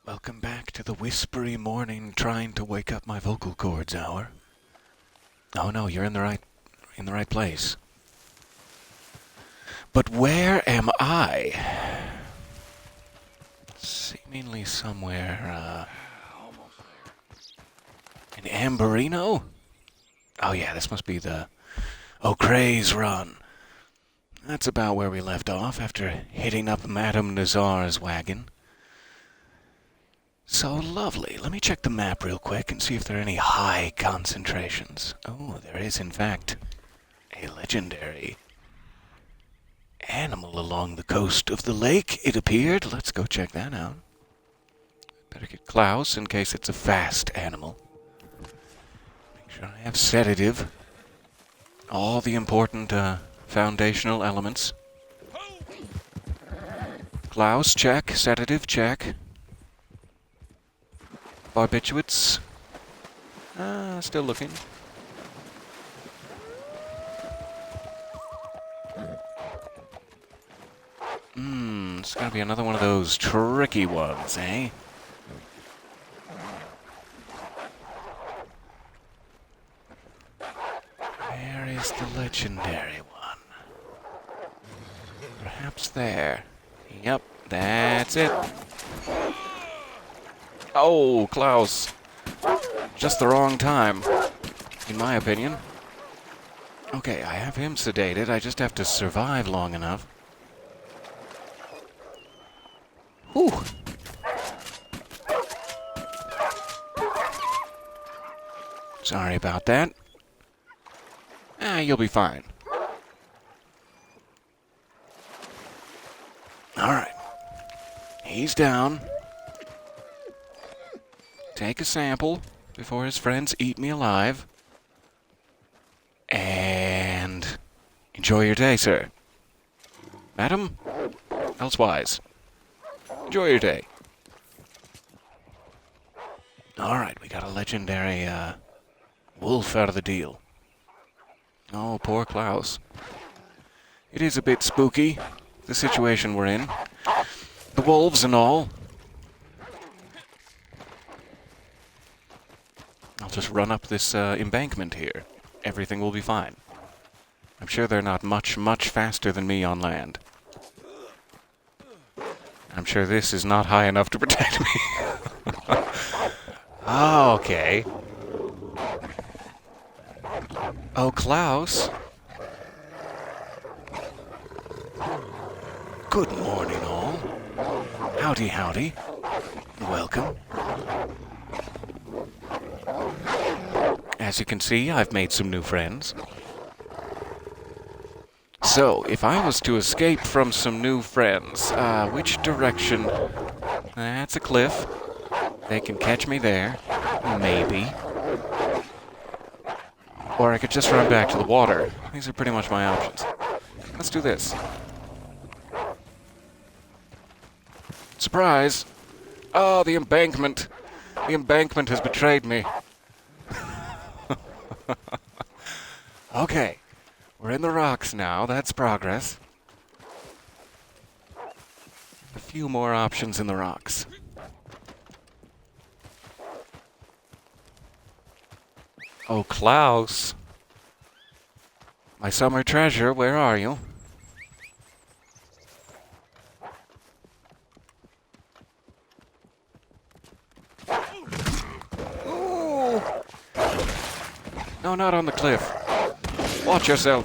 Welcome back to the whispery morning trying to wake up my vocal cords hour. Oh no, you're in the right place. But where am I? Seemingly somewhere, in Amberino? Oh yeah, this must be the O'Cray's Run. That's about where we left off after hitting up Madame Nazar's wagon. So lovely. Let me check the map real quick and see if there are any high concentrations. Oh, there is in fact a legendary animal along the coast of the lake, it appeared. Let's go check that out. Better get Klaus in case it's a fast animal. Make sure I have sedative. All the important foundational elements. Klaus, check. Sedative, check. Barbiturates. Still looking. It's gotta be another one of those tricky ones, eh? Where is the legendary one? Perhaps there. Yep, that's it. Oh, Klaus. Just the wrong time, in my opinion. Okay, I have him sedated. I just have to survive long enough. Whew. Sorry about that. You'll be fine. Alright. He's down. Take a sample before his friends eat me alive. And enjoy your day, sir. Madam? Elsewise. Enjoy your day. Alright, we got a legendary wolf out of the deal. Oh, poor Klaus. It is a bit spooky, the situation we're in. The wolves and all. I'll just run up this embankment here. Everything will be fine. I'm sure they're not much faster than me on land. I'm sure this is not high enough to protect me. Okay. Oh, Klaus. Good morning, all. Howdy, howdy. Welcome. As you can see, I've made some new friends. So, if I was to escape from some new friends, which direction? That's a cliff. They can catch me there. Maybe. Or I could just run back to the water. These are pretty much my options. Let's do this. Surprise! Oh, the embankment. The embankment has betrayed me. Okay. We're in the rocks now. That's progress. A few more options in the rocks. Oh, Klaus. My summer treasure, where are you? Ooh. No, not on the cliff. Watch yourself.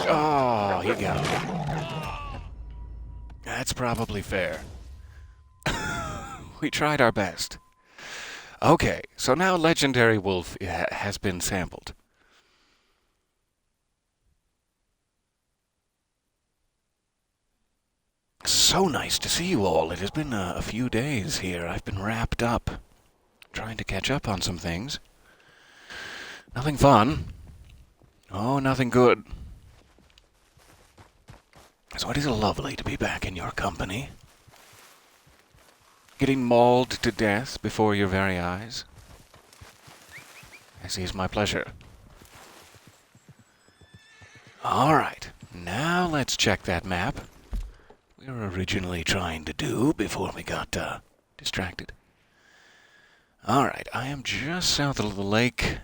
Oh, he got me. That's probably fair. We tried our best. Okay, so now Legendary Wolf has been sampled. So nice to see you all. It has been a few days here. I've been wrapped up, trying to catch up on some things. Nothing fun. Oh, nothing good. So it is lovely to be back in your company. Getting mauled to death before your very eyes. As is my pleasure. Alright, now let's check that map we were originally trying to do before we got distracted. Alright, I am just south of the lake.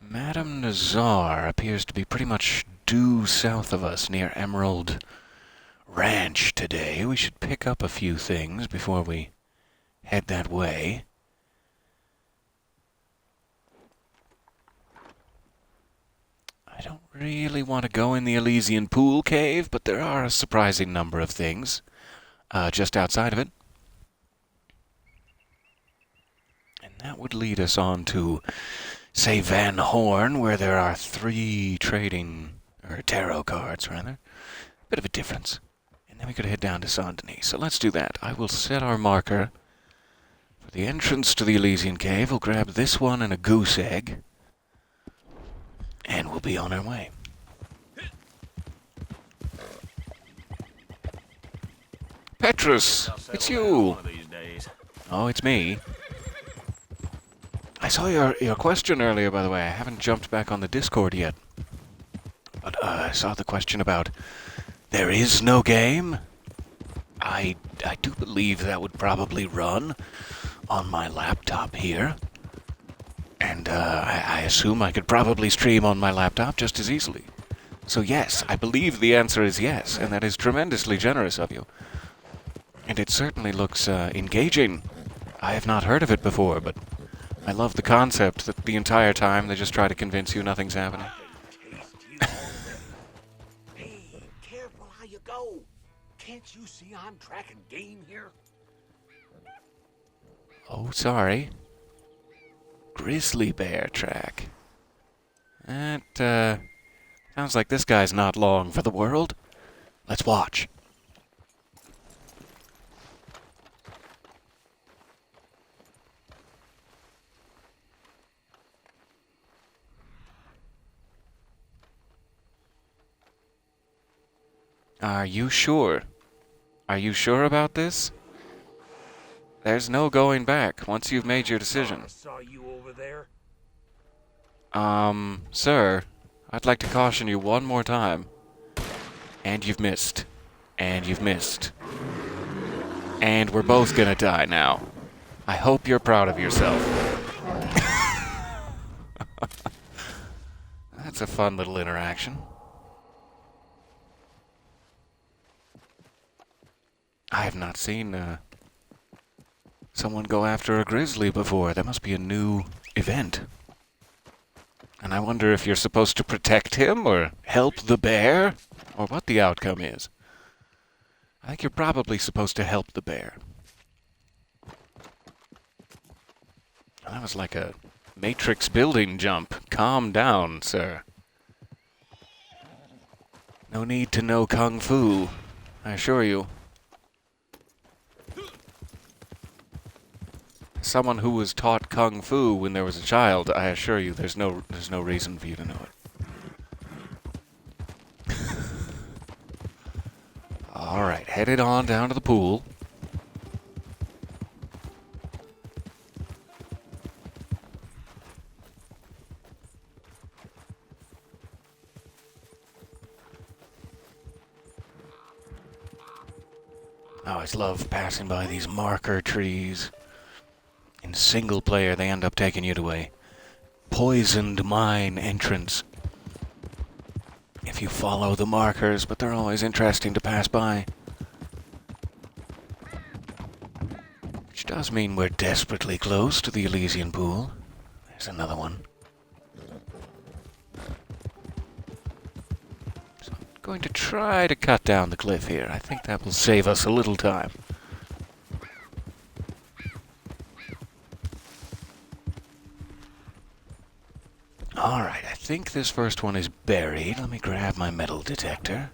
Madame Nazar appears to be pretty much due south of us near Emerald Ranch today. We should pick up a few things before we head that way. I don't really want to go in the Elysian Pool Cave, but there are a surprising number of things just outside of it. And that would lead us on to, say, Van Horn, where there are 3 tarot cards, rather. Bit of a difference. And then we could head down to Saint Denis. So let's do that. I will set our marker for the entrance to the Elysian Cave. We'll grab this one and a goose egg. And we'll be on our way. Petrus, it's you. Oh, it's me. I saw your question earlier, by the way. I haven't jumped back on the Discord yet. But I saw the question about there is no game. I do believe that would probably run on my laptop here. And I assume I could probably stream on my laptop just as easily. So yes, I believe the answer is yes, and that is tremendously generous of you. And it certainly looks engaging. I have not heard of it before, but I love the concept that the entire time they just try to convince you nothing's happening. Hey, careful how you go. Can't you see I'm tracking game here? Oh, sorry. Grizzly bear track. That, sounds like this guy's not long for the world. Let's watch. Are you sure? Are you sure about this? There's no going back once you've made your decision. I saw you over there. Sir, I'd like to caution you one more time. And you've missed. And you've missed. And we're both gonna die now. I hope you're proud of yourself. That's a fun little interaction. I have not seen, someone go after a grizzly before. That must be a new event. And I wonder if you're supposed to protect him, or help the bear, or what the outcome is. I think you're probably supposed to help the bear. That was like a Matrix building jump. Calm down, sir. No need to know Kung Fu, I assure you. Someone who was taught Kung Fu when there was a child, I assure you, there's no reason for you to know it. Alright, headed on down to the pool. I always love passing by these marker trees. In single player, they end up taking you to a poisoned mine entrance if you follow the markers, but they're always interesting to pass by. Which does mean we're desperately close to the Elysian Pool. There's another one. So I'm going to try to cut down the cliff here. I think that will save us a little time. Alright, I think this first one is buried. Let me grab my metal detector.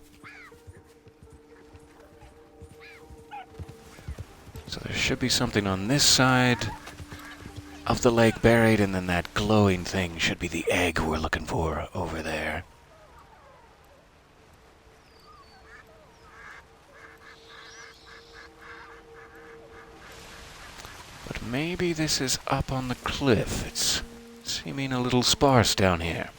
So there should be something on this side of the lake buried, and then that glowing thing should be the egg we're looking for over there. But maybe this is up on the cliff. It's seeming a little sparse down here.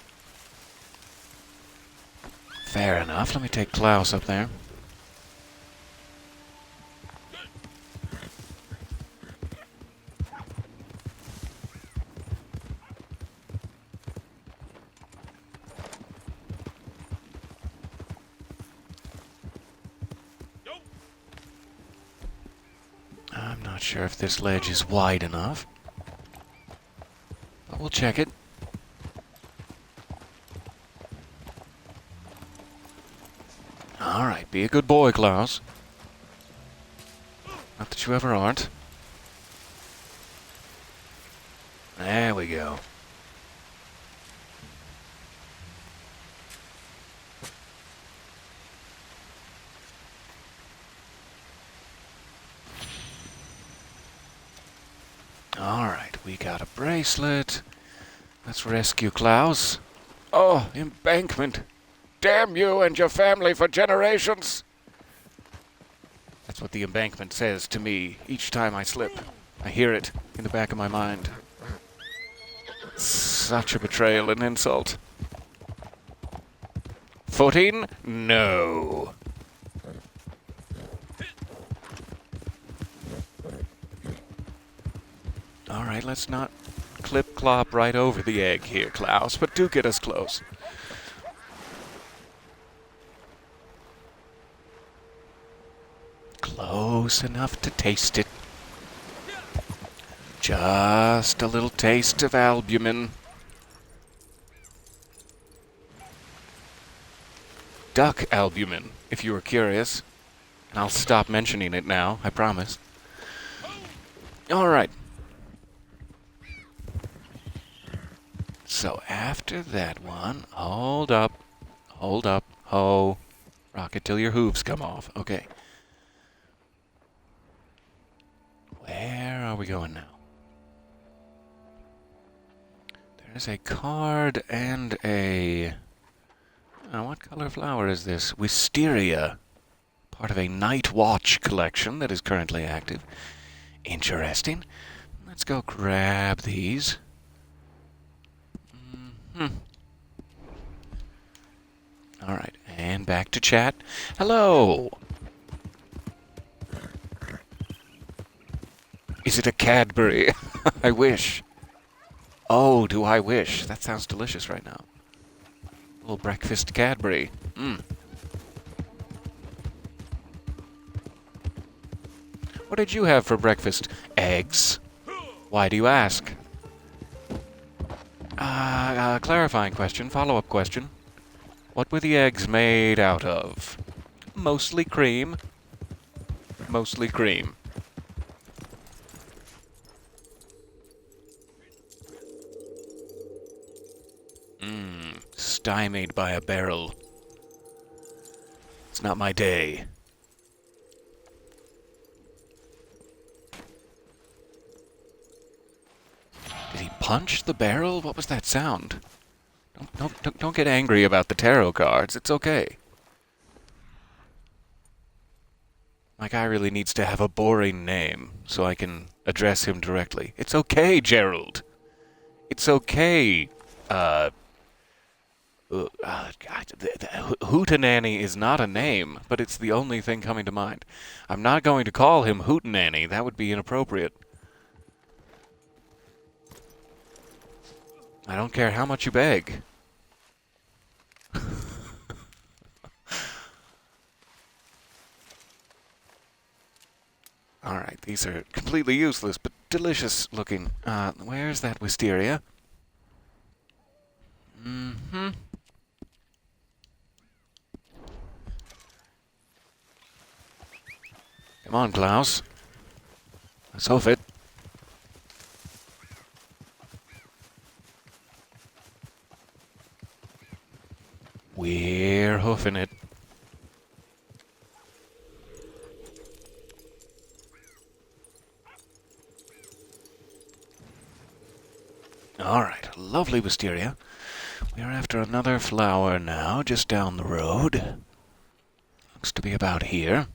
Fair enough. Let me take Klaus up there. Not sure if this ledge is wide enough, but we'll check it. Alright, be a good boy, Klaus. Not that you ever aren't. There we go. Alright, we got a bracelet. Let's rescue Klaus. Oh, embankment. Damn you and your family for generations. That's what the embankment says to me each time I slip. I hear it in the back of my mind. Such a betrayal and insult. Footing? No. Alright, let's not clip-clop right over the egg here, Klaus, but do get us close. Close enough to taste it. Just a little taste of albumin. Duck albumin, if you were curious. And I'll stop mentioning it now, I promise. Alright. So after that one, hold up, ho. Rock it till your hooves come off. Okay. Where are we going now? There's a card and a... what color flower is this? Wisteria. Part of a Night Watch collection that is currently active. Interesting. Let's go grab these. Alright, and back to chat. Hello! Is it a Cadbury? I wish. Oh, do I wish. That sounds delicious right now. A little breakfast Cadbury. What did you have for breakfast? Eggs. Why do you ask? Clarifying question, follow-up question. What were the eggs made out of? Mostly cream. Mostly cream. Stymied by a barrel. It's not my day. Did he punch the barrel? What was that sound? Don't get angry about the tarot cards. It's okay. My guy really needs to have a boring name so I can address him directly. It's okay, Gerald. It's okay. Hootenanny is not a name, but it's the only thing coming to mind. I'm not going to call him Hootenanny. That would be inappropriate. I don't care how much you beg. Alright, these are completely useless, but delicious looking. Where's that wisteria? Come on, Klaus. Let's hoof it. We're hoofing it. Alright, lovely wisteria. We are after another flower now, just down the road. Looks to be about here.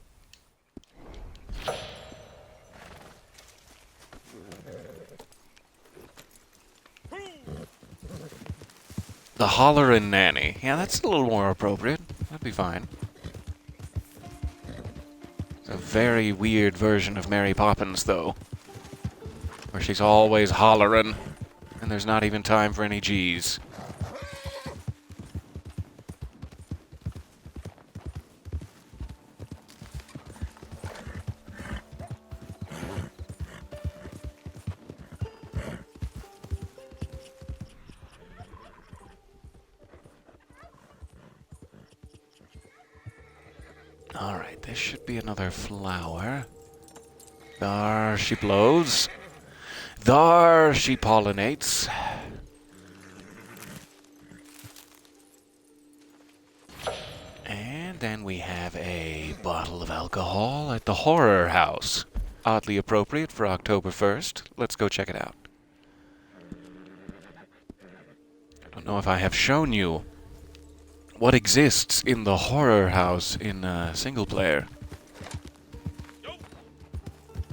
The Hollerin' Nanny. Yeah, that's a little more appropriate. That'd be fine. It's a very weird version of Mary Poppins, though. Where she's always hollerin', and there's not even time for any G's. Alright, this should be another flower. There she blows. There she pollinates. And then we have a bottle of alcohol at the horror house. Oddly appropriate for October 1st. Let's go check it out. I don't know if I have shown you what exists in the horror house in single player.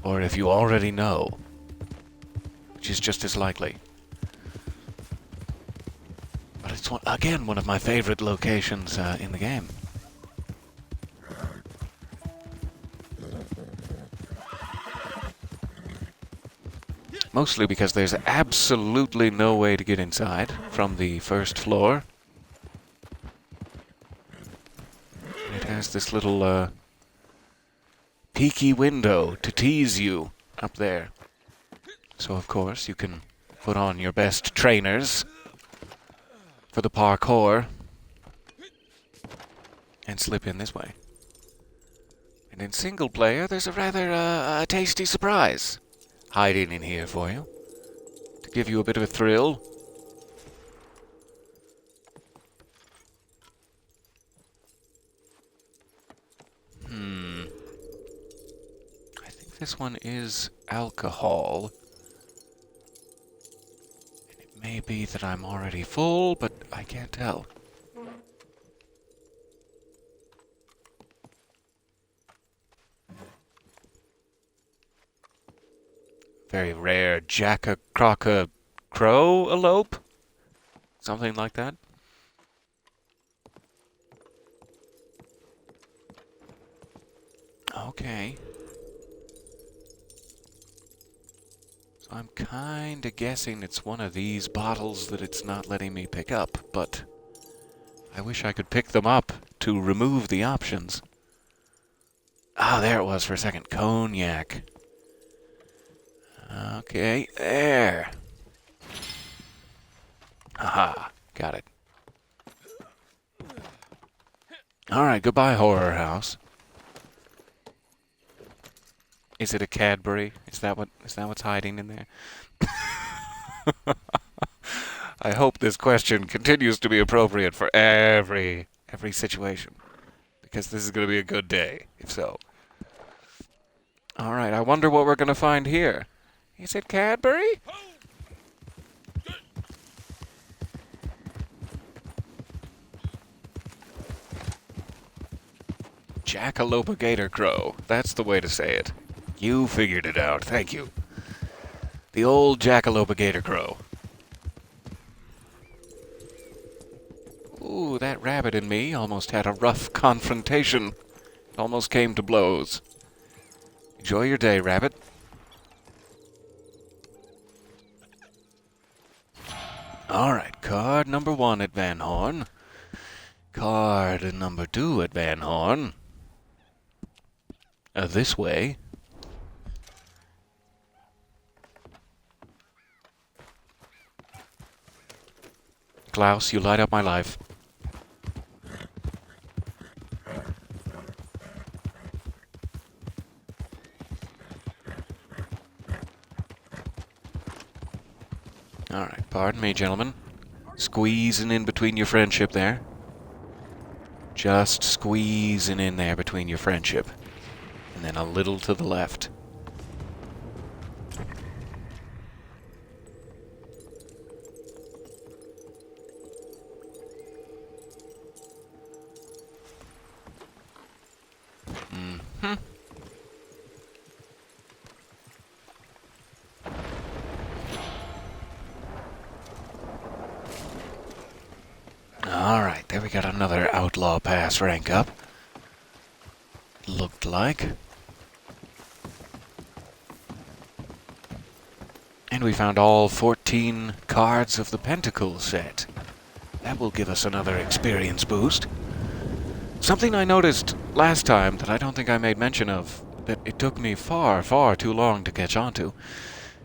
Or if you already know, which is just as likely. But it's, again, one of my favorite locations in the game. Mostly because there's absolutely no way to get inside from the first floor. It has this little peeky window to tease you up there. So of course you can put on your best trainers for the parkour and slip in this way. And in single player there's a rather tasty surprise hiding in here for you to give you a bit of a thrill. I think this one is alcohol. And it may be that I'm already full, but I can't tell. Very rare Jack-a-croc-a-crow elope? Something like that. Okay. So I'm kinda guessing it's one of these bottles that it's not letting me pick up, but I wish I could pick them up to remove the options. Ah, there it was for a second. Cognac. Okay, there. Aha, got it. Alright, goodbye, horror house. Is it a Cadbury? Is that what's hiding in there? I hope this question continues to be appropriate for every situation, because this is going to be a good day, if so. Alright, I wonder what we're going to find here. Is it Cadbury? Jackalope gator crow. That's the way to say it. You figured it out. Thank you. The old jackalope gator crow. Ooh, that rabbit and me almost had a rough confrontation. It almost came to blows. Enjoy your day, rabbit. Alright, card number 1 at Van Horn. Card number 2 at Van Horn. This way. Klaus, you light up my life. Alright, pardon me, gentlemen. Squeezing in between your friendship there. Just squeezing in there between your friendship. And then a little to the left. Alright, there we got another Outlaw Pass rank up. Looked like. And we found all 14 cards of the Pentacle set. That will give us another experience boost. Something I noticed last time that I don't think I made mention of, that it took me far, far too long to catch on to,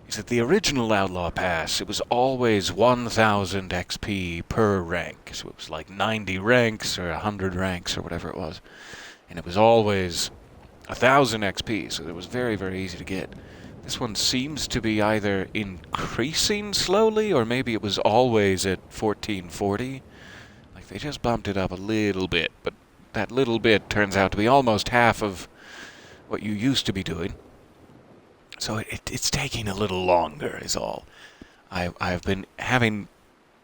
is that the original Outlaw Pass, it was always 1,000 XP per rank. So it was like 90 ranks or 100 ranks or whatever it was. and it was always 1,000 XP, so it was very, very easy to get. This one seems to be either increasing slowly, or maybe it was always at 1440. Like, they just bumped it up a little bit, but that little bit turns out to be almost half of what you used to be doing. So it's taking a little longer, is all. I've been having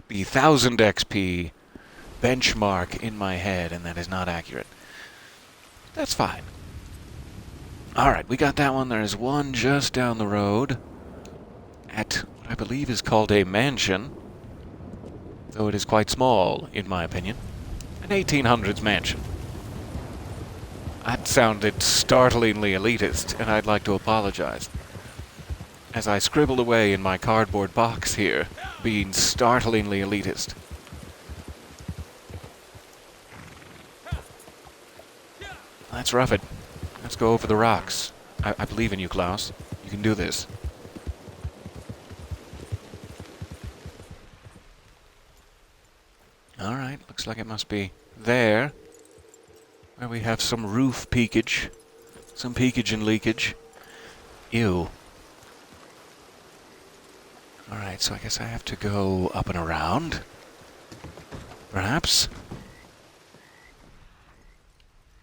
the 1,000 XP benchmark in my head, and that is not accurate. That's fine. Alright, we got that one. There's one just down the road at what I believe is called a mansion, though it is quite small, in my opinion. An 1800s mansion. That sounded startlingly elitist, and I'd like to apologize. As I scribbled away in my cardboard box here, being startlingly elitist. Let's rough it. Let's go over the rocks. I believe in you, Klaus. You can do this. Alright, looks like it must be there, where we have some roof peakage. Some peakage and leakage. Ew. Alright, so I guess I have to go up and around. Perhaps?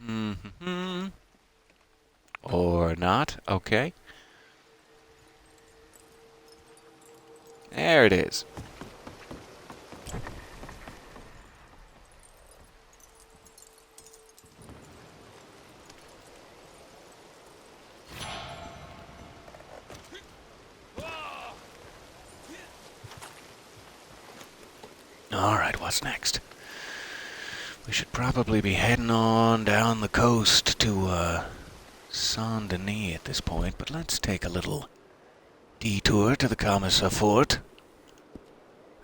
Mm-hmm. Or not. Okay. There it is. Alright, what's next? We should probably be heading on down the coast to, Saint-Denis at this point, but let's take a little detour to the Commissar Fort.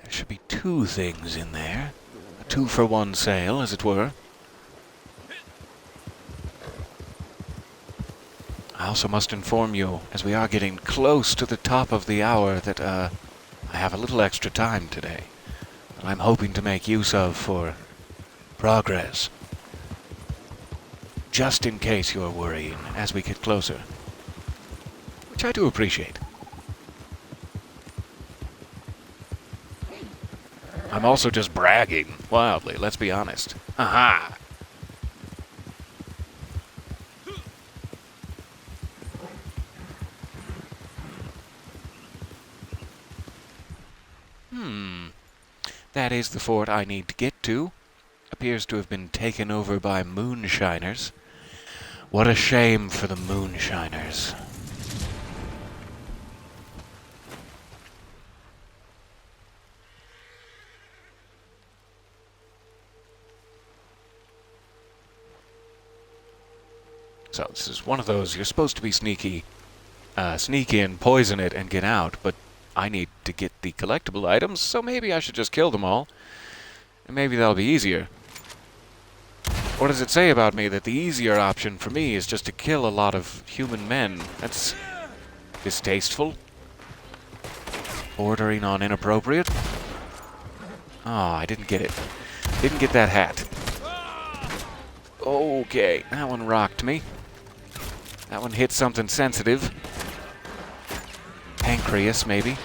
There should be two things in there. A two-for-one sale, as it were. I also must inform you, as we are getting close to the top of the hour, that, I have a little extra time today that I'm hoping to make use of for progress. Just in case you're worrying as we get closer. Which I do appreciate. I'm also just bragging wildly, let's be honest. Aha! That is the fort I need to get to. Appears to have been taken over by moonshiners. What a shame for the moonshiners. So this is one of those, you're supposed to be sneaky, sneak in, poison it, and get out, but I need to get the collectible items, so maybe I should just kill them all. And maybe that'll be easier. What does it say about me that the easier option for me is just to kill a lot of human men? That's distasteful. Bordering on inappropriate. Oh, I didn't get it. Didn't get that hat. Okay, that one rocked me. That one hit something sensitive. Pancreas, maybe.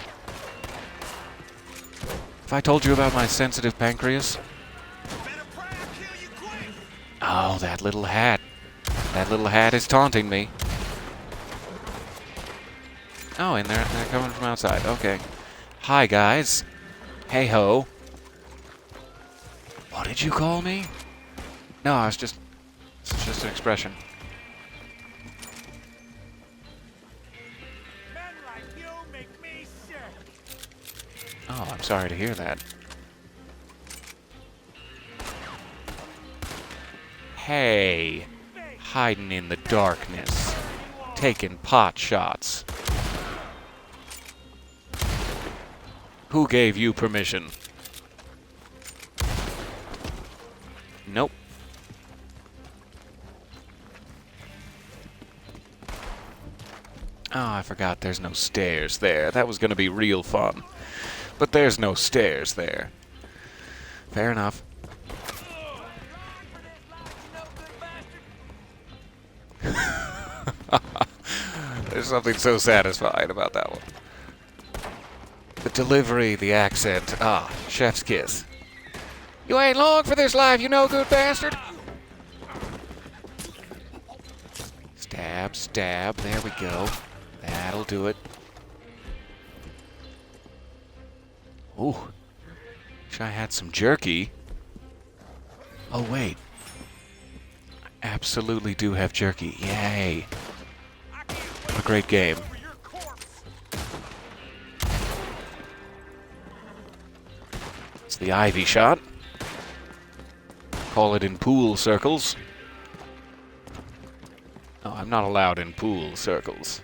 Have I told you about my sensitive pancreas? Oh, that little hat. That little hat is taunting me. Oh, and they're coming from outside. Okay. Hi, guys. Hey ho. What did you call me? No, I was just... It's just an expression. Men like you make me sick. Oh, I'm sorry to hear that. Hey, hiding in the darkness, taking pot shots. Who gave you permission? Nope. Oh, I forgot there's no stairs there. That was going to be real fun. But there's no stairs there. Fair enough. There's something so satisfying about that one. The delivery, the accent. Ah, chef's kiss. You ain't long for this life, you no good bastard! Stab, stab. There we go. That'll do it. Ooh. Wish I had some jerky. Oh, wait. I absolutely do have jerky. Yay. What a great game. It's the Ivy shot. Call it in pool circles. No, I'm not allowed in pool circles.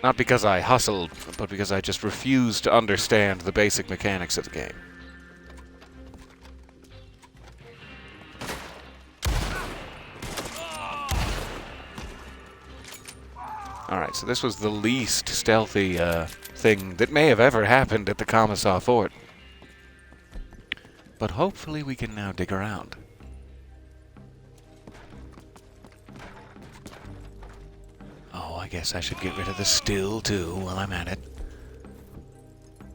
Not because I hustled, but because I just refuse to understand the basic mechanics of the game. Alright, so this was the least stealthy thing that may have ever happened at the Commissar Fort. But hopefully we can now dig around. Oh, I guess I should get rid of the still, too, while I'm at it.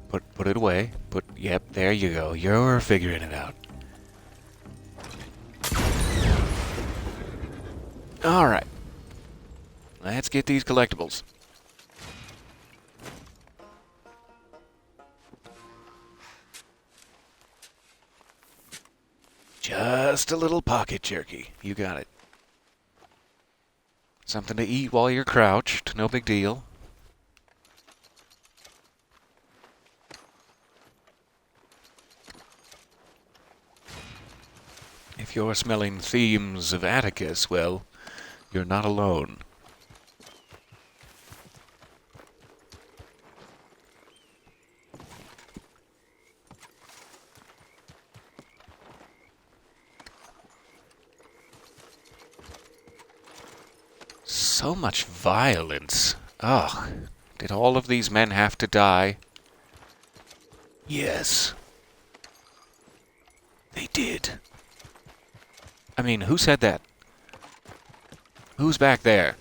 Put it away. Yep, there you go. You're figuring it out. Alright. Let's get these collectibles. Just a little pocket jerky. You got it. Something to eat while you're crouched. No big deal. If you're smelling themes of Atticus, well, you're not alone. So much violence. Ugh. Did all of these men have to die? Yes. They did. I mean, who said that? Who's back there?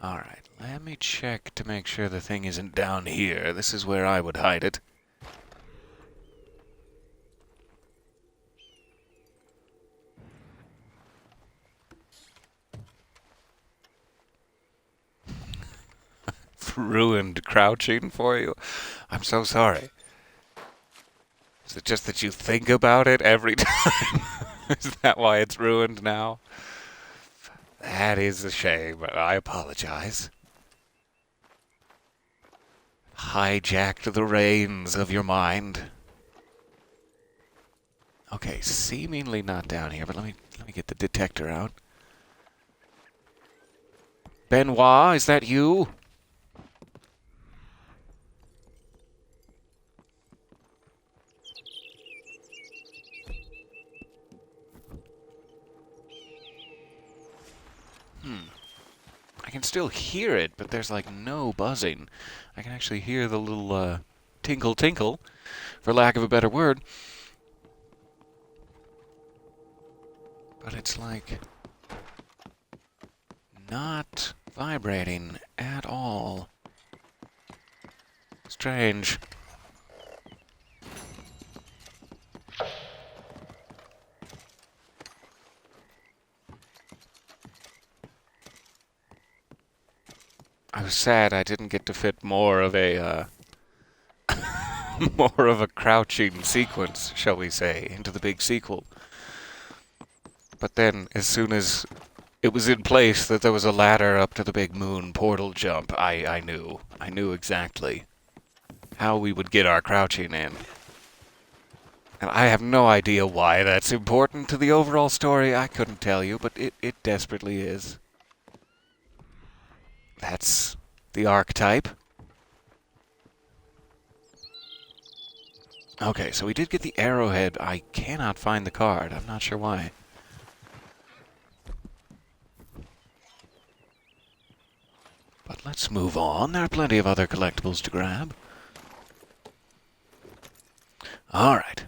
Alright, let me check to make sure the thing isn't down here. This is where I would hide it. Ruined crouching for you. I'm so sorry. Is it just that you think about it every time? Is that why it's ruined now? That is a shame. I apologize. Hijacked the reins of your mind. Okay, seemingly not down here, but let me get the detector out. Benoit, is that you? I can still hear it, but there's like no buzzing. I can actually hear the little tinkle tinkle, for lack of a better word. But it's like not vibrating at all. Strange. I was sad I didn't get to fit more of a more of a crouching sequence, shall we say, into the big sequel. But then, as soon as it was in place that there was a ladder up to the big moon portal jump, I knew. I knew exactly how we would get our crouching in. And I have no idea why that's important to the overall story. I couldn't tell you, but it desperately is. That's the archetype. Okay, so we did get the arrowhead. I cannot find the card. I'm not sure why. But let's move on. There are plenty of other collectibles to grab. Alright.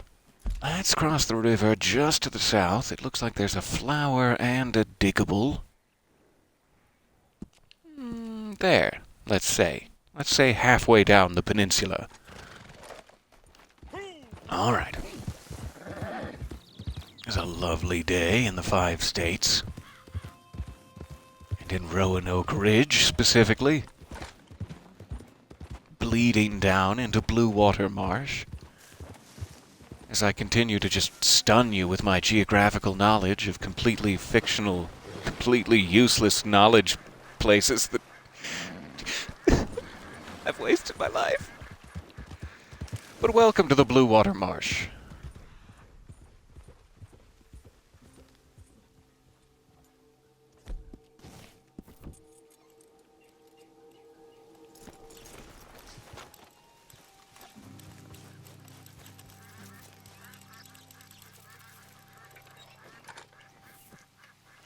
Let's cross the river just to the south. It looks like there's a flower and a diggable. There, let's say. Let's say halfway down the peninsula. All right. It's a lovely day in the 5 states. And in Roanoke Ridge, specifically. Bleeding down into Blue Water Marsh. As I continue to just stun you with my geographical knowledge of completely fictional, completely useless knowledge places that I've wasted my life. But welcome to the Blue Water Marsh.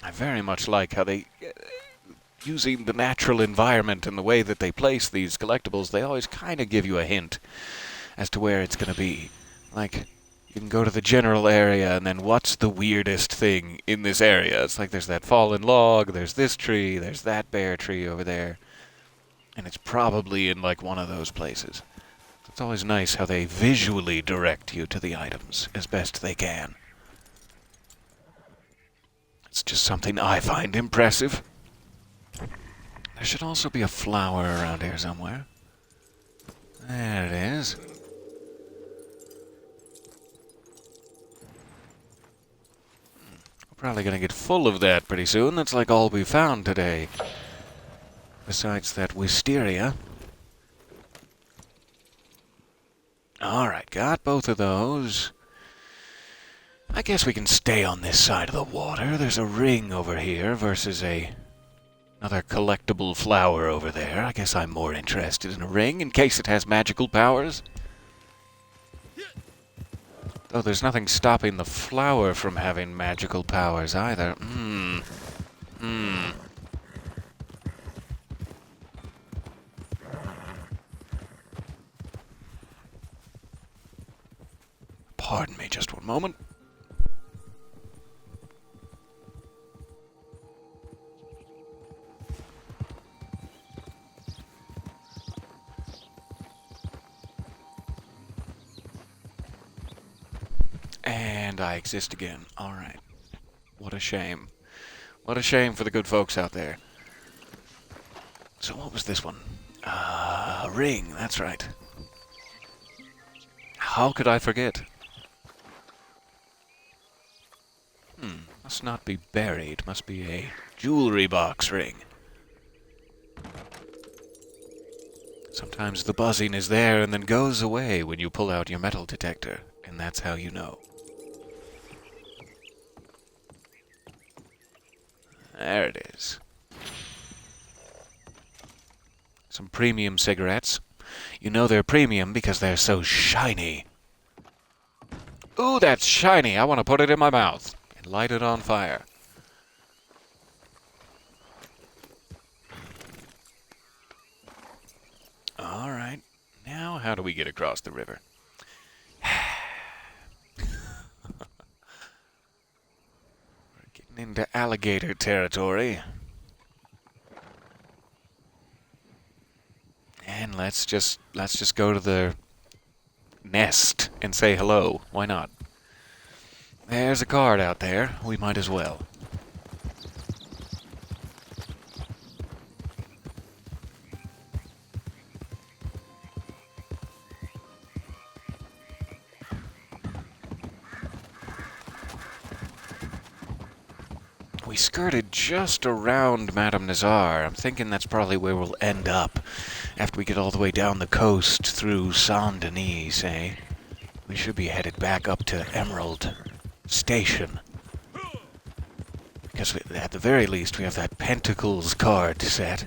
I very much like how they, using the natural environment and the way that they place these collectibles, they always kind of give you a hint as to where it's going to be. Like, you can go to the general area, and then what's the weirdest thing in this area? It's like there's that fallen log, there's this tree, there's that bare tree over there. And it's probably in, like, one of those places. It's always nice how they visually direct you to the items as best they can. It's just something I find impressive. There should also be a flower around here somewhere. There it is. We're probably going to get full of that pretty soon. That's like all we found today. Besides that wisteria. Alright, got both of those. I guess we can stay on this side of the water. There's a ring over here versus another collectible flower over there. I guess I'm more interested in a ring in case it has magical powers. Though there's nothing stopping the flower from having magical powers either. Pardon me just one moment. And I exist again. Alright. What a shame. What a shame for the good folks out there. So what was this one? A ring, that's right. How could I forget? Must not be buried. Must be a jewelry box ring. Sometimes the buzzing is there and then goes away when you pull out your metal detector, and that's how you know. There it is. Some premium cigarettes. You know they're premium because they're so shiny. Ooh, that's shiny. I want to put it in my mouth and light it on fire. All right. Now, how do we get across the river? We're getting into alligator territory. And let's just go to the nest and say hello. Why not? There's a card out there. We might as well. We skirted just around Madame Nazar. I'm thinking that's probably where we'll end up after we get all the way down the coast through Saint-Denis, eh? We should be headed back up to Emerald Station. Because at the very least we have that Pentacles card set.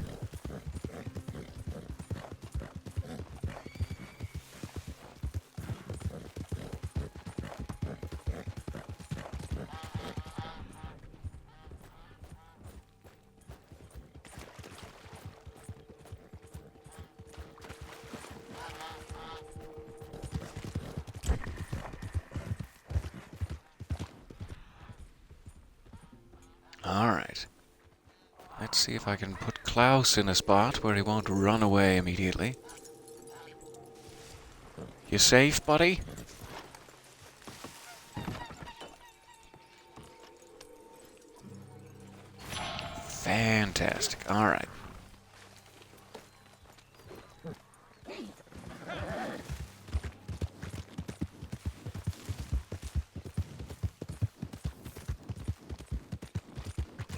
Alright. Let's see if I can put Klaus in a spot where he won't run away immediately. You safe, buddy? Fantastic. Alright.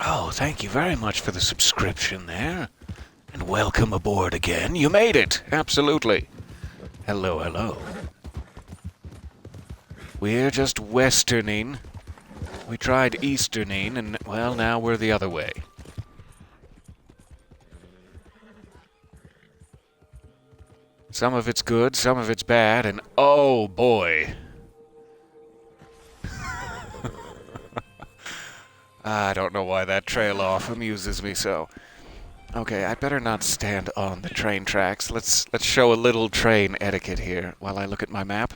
Oh, thank you very much for the subscription there. And welcome aboard again. You made it! Absolutely. Hello, hello. We're just westerning. We tried easterning, and, well, now we're the other way. Some of it's good, some of it's bad, and oh boy. I don't know why that trail off amuses me so. Okay, I'd better not stand on the train tracks. Let's show a little train etiquette here while I look at my map.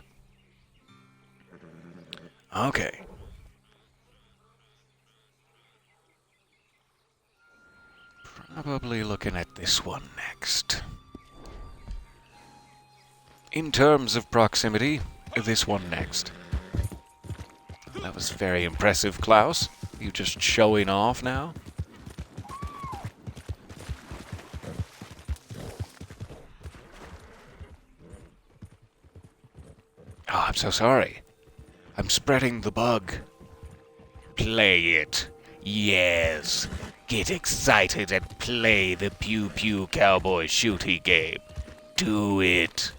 Okay. Probably looking at this one next. In terms of proximity, this one next. That was very impressive, Klaus. You just showing off now? Oh, I'm so sorry. I'm spreading the bug. Play it. Yes. Get excited and play the Pew Pew Cowboy Shooty game. Do it.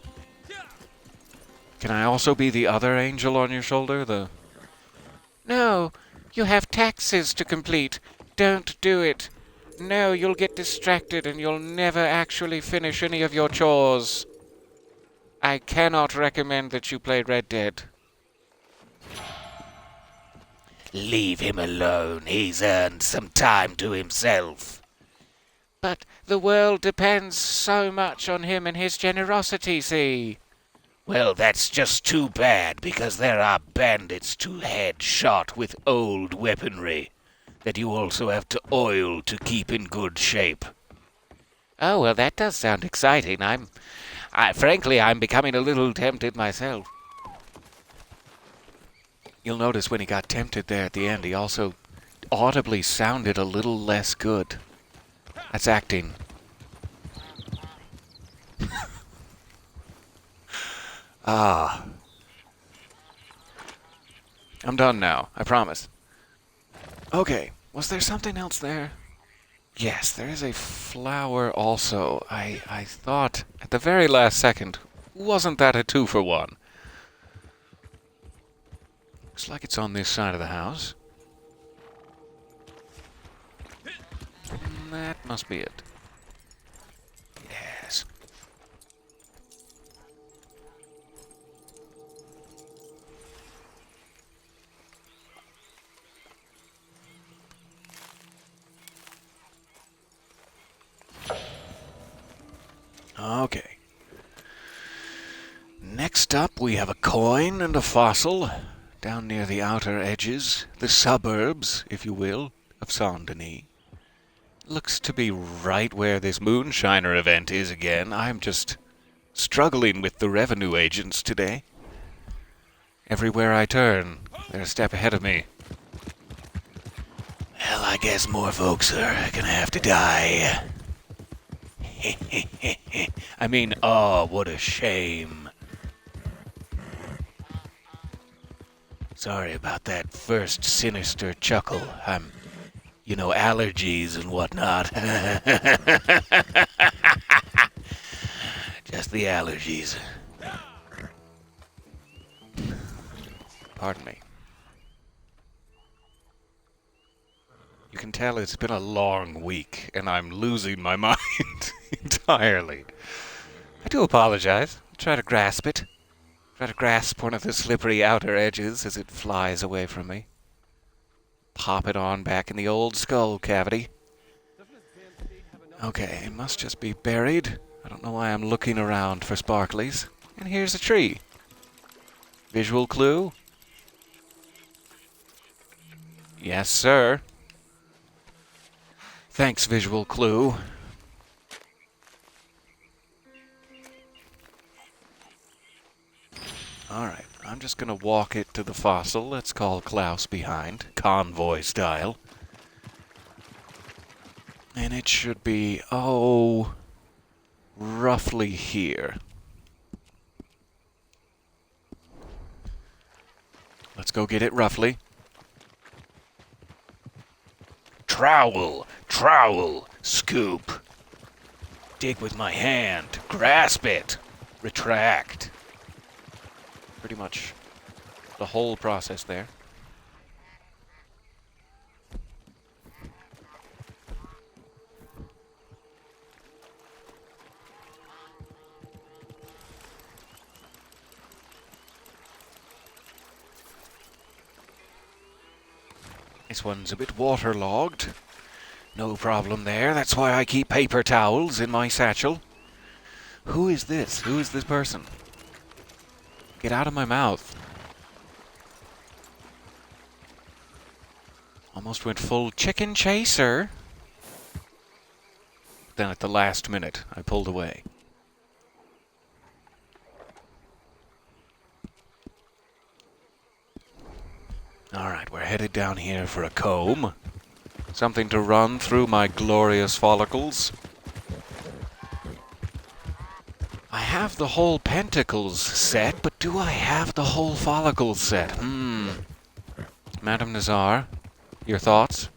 Can I also be the other angel on your shoulder? No, you have taxes to complete. Don't do it. No, you'll get distracted and you'll never actually finish any of your chores. I cannot recommend that you play Red Dead. Leave him alone. He's earned some time to himself. But the world depends so much on him and his generosity, see? Well, that's just too bad, because there are bandits to head shot with old weaponry that you also have to oil to keep in good shape. Oh, well, that does sound exciting. Frankly, I'm becoming a little tempted myself. You'll notice when he got tempted there at the end, he also audibly sounded a little less good. That's acting. Ah. I'm done now, I promise. Okay, was there something else there? Yes, there is a flower also. I thought at the very last second, wasn't that a 2-for-1? Looks like it's on this side of the house. That must be it. Yes. Okay. Next up, we have a coin and a fossil down near the outer edges, the suburbs, if you will, of Saint-Denis. Looks to be right where this moonshiner event is again. I'm just struggling with the revenue agents today. Everywhere I turn, they're a step ahead of me. Well, I guess more folks are gonna have to die. I mean, oh, what a shame. Sorry about that first sinister chuckle. Allergies and whatnot. Just the allergies. Pardon me. You can tell it's been a long week, and I'm losing my mind entirely. I do apologize. I'll try to grasp it. Try to grasp one of the slippery outer edges as it flies away from me. Pop it on back in the old skull cavity. Okay, it must just be buried. I don't know why I'm looking around for sparklies. And here's a tree. Visual clue? Yes, sir. Thanks, visual clue. Alright, I'm just gonna walk it to the fossil. Let's call Klaus behind, convoy style. And it should be, oh, roughly here. Let's go get it roughly. Trowel, trowel, scoop. Dig with my hand, grasp it, retract. Pretty much the whole process there. This one's a bit waterlogged. No problem there. That's why I keep paper towels in my satchel. Who is this? Who is this person? Get out of my mouth. Almost went full chicken chaser. Then at the last minute, I pulled away. Alright, we're headed down here for a comb. Something to run through my glorious follicles. I have the whole pentacles set, but do I have the whole follicles set? Madame Nazar, your thoughts?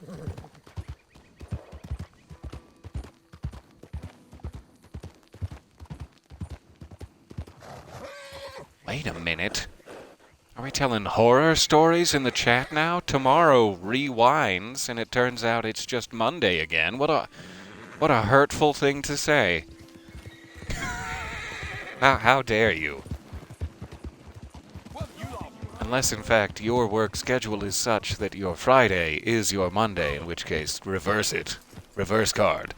Wait a minute. Are we telling horror stories in the chat now? Tomorrow rewinds, and it turns out it's just Monday again. What a hurtful thing to say. How dare you? Unless, in fact, your work schedule is such that your Friday is your Monday, in which case, reverse it. Reverse card.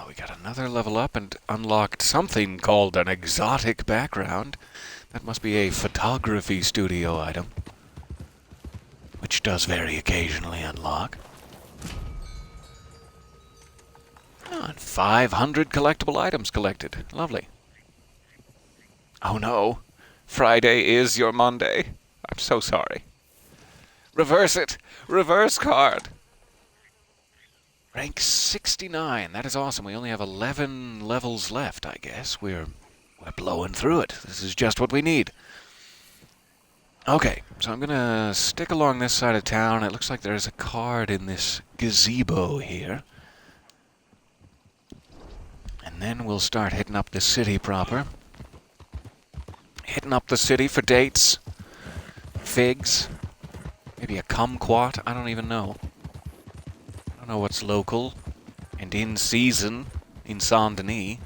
We got another level up and unlocked something called an exotic background. That must be a photography studio item, which does very occasionally unlock. And 500 collectible items collected. Lovely. Oh no, Friday is your Monday. I'm so sorry. Reverse it! Reverse card! Rank 69. That is awesome. We only have 11 levels left, I guess. We're blowing through it. This is just what we need. Okay, so I'm going to stick along this side of town. It looks like there's a card in this gazebo here. And then we'll start hitting up the city proper. Hitting up the city for dates, figs, maybe a kumquat. I don't even know. I don't know what's local and in season in Saint-Denis,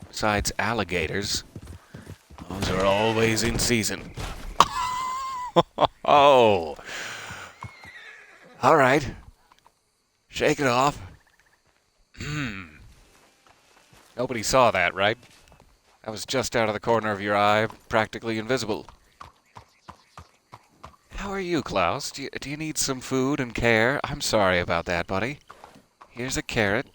besides alligators. Those are always in season. Oh! Alright. Shake it off. Nobody saw that, right? That was just out of the corner of your eye, practically invisible. How are you, Klaus? Do you need some food and care? I'm sorry about that, buddy. Here's a carrot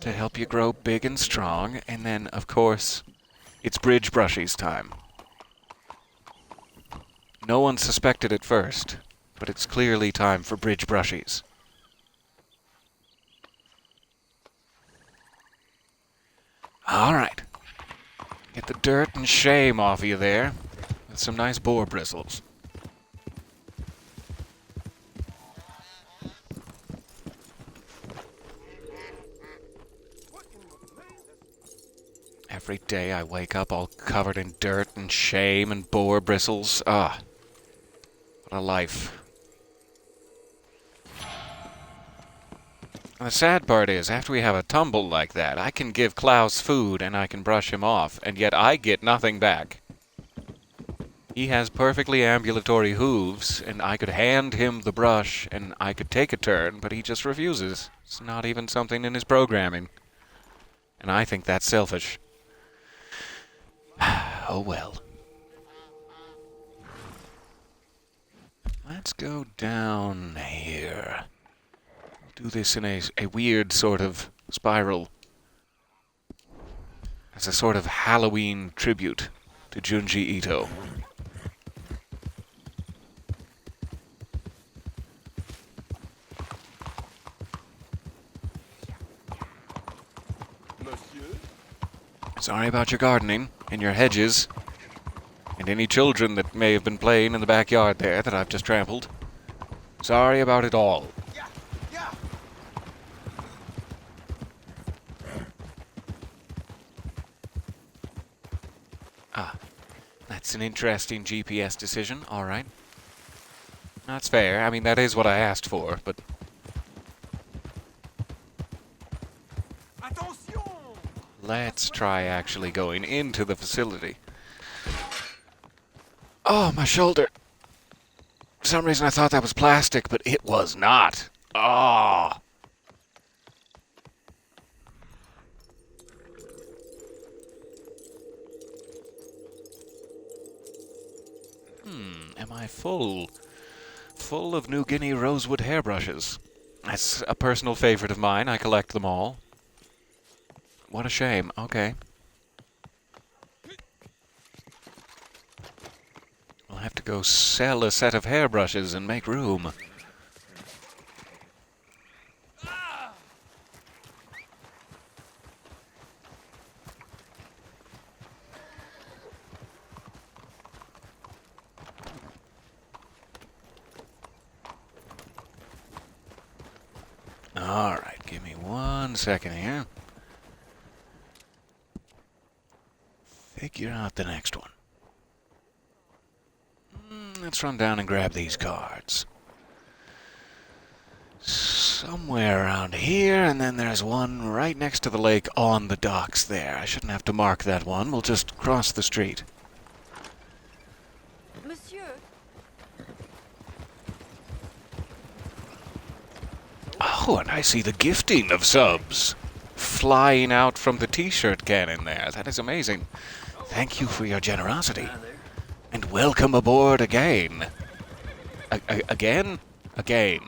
to help you grow big and strong. And then, of course, it's bridge brushies time. No one suspected at first, but it's clearly time for bridge brushies. All right. Get the dirt and shame off you there with some nice boar bristles. Every day I wake up all covered in dirt and shame and boar bristles. Ah, what a life. And the sad part is, after we have a tumble like that, I can give Klaus food and I can brush him off, and yet I get nothing back. He has perfectly ambulatory hooves, and I could hand him the brush and I could take a turn, but he just refuses. It's not even something in his programming. And I think that's selfish. Oh well. Let's go down here. Do this in a weird sort of spiral. As a sort of Halloween tribute to Junji Ito. Sorry about your gardening and your hedges. And any children that may have been playing in the backyard there that I've just trampled. Sorry about it all. Ah, that's an interesting GPS decision. All right. That's fair. I mean, that is what I asked for, but... Let's try actually going into the facility. Oh, my shoulder. For some reason I thought that was plastic, but it was not. Oh. Am I full of New Guinea rosewood hairbrushes? That's a personal favorite of mine. I collect them all. What a shame. Okay. We'll have to go sell a set of hairbrushes and make room. All right, give me 1 second here. Figure out the next one. Let's run down and grab these cards. Somewhere around here, and then there's one right next to the lake on the docks there. I shouldn't have to mark that one. We'll just cross the street. Monsieur. Oh, and I see the gifting of subs flying out from the t-shirt cannon there. That is amazing. Thank you for your generosity. And welcome aboard again. Again? Again.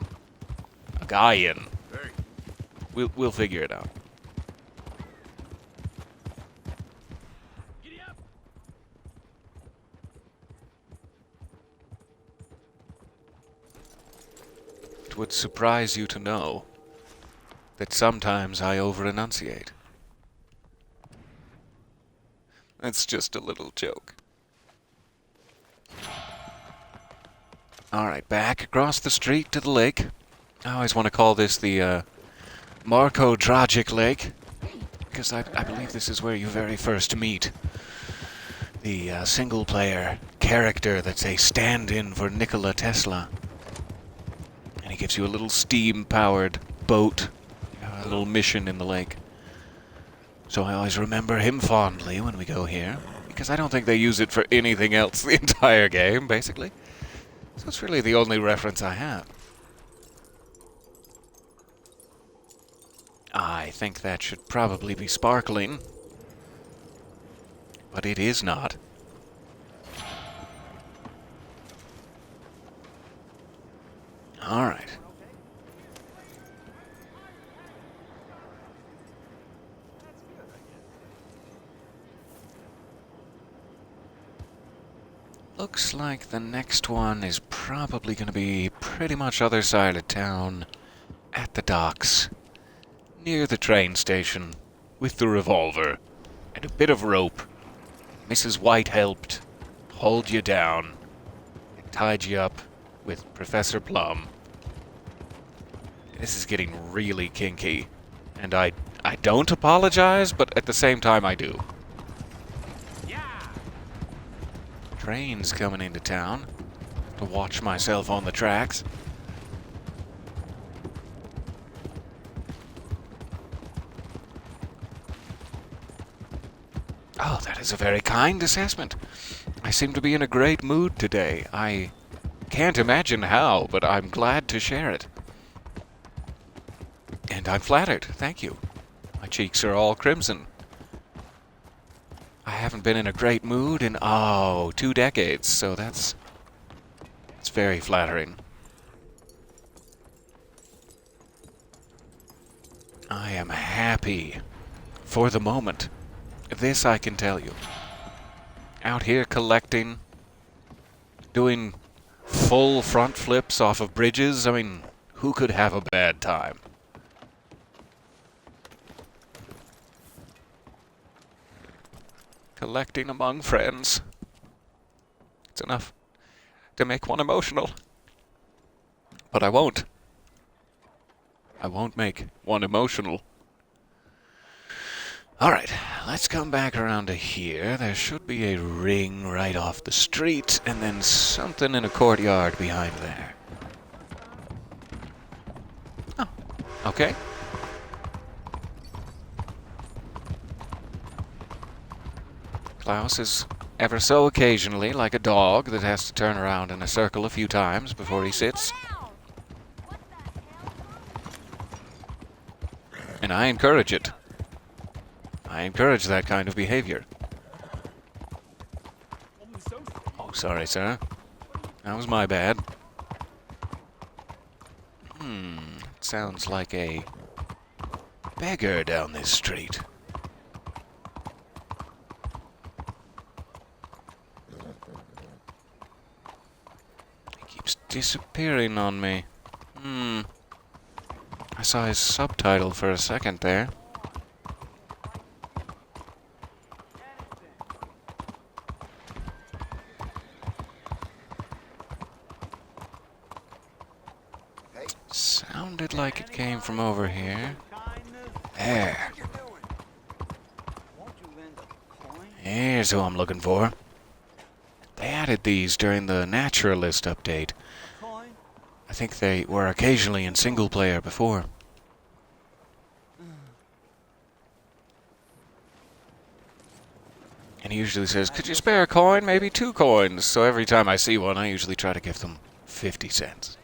Again. We'll figure it out. It would surprise you to know that sometimes I over-enunciate. That's just a little joke. Alright, back across the street to the lake. I always want to call this the Marco Dragic Lake, because I believe this is where you very first meet the single-player character that's a stand-in for Nikola Tesla. And he gives you a little steam-powered boat, a little mission in the lake. So I always remember him fondly when we go here, because I don't think they use it for anything else the entire game, basically. So it's really the only reference I have. I think that should probably be sparkling, but it is not. All right. Looks like the next one is probably going to be pretty much other side of town, at the docks, near the train station, with the revolver and a bit of rope. Mrs. White helped hold you down and tied you up with Professor Plum. This is getting really kinky, and I don't apologize, but at the same time I do. Train's coming into town. To watch myself on the tracks. Oh, that is a very kind assessment. I seem to be in a great mood today. I can't imagine how, but I'm glad to share it. And I'm flattered. Thank you. My cheeks are all crimson. I haven't been in a great mood in, 2 decades, so it's very flattering. I am happy for the moment. This I can tell you. Out here collecting, doing full front flips off of bridges. I mean, who could have a bad time? Collecting among friends. It's enough to make one emotional. But I won't. I won't make one emotional. Alright, let's come back around to here. There should be a ring right off the street, and then something in a courtyard behind there. Oh, okay. Klaus is ever so occasionally like a dog that has to turn around in a circle a few times before he sits. And I encourage it. I encourage that kind of behavior. Oh, sorry, sir. That was my bad. It sounds like a beggar down this street. He keeps disappearing on me. I saw his subtitle for a second there. Sounded like it came from over here. There. Here's who I'm looking for. They added these during the Naturalist update. I think they were occasionally in single player before. And he usually says, could you spare a coin? Maybe 2 coins. So every time I see one, I usually try to give them 50 cents.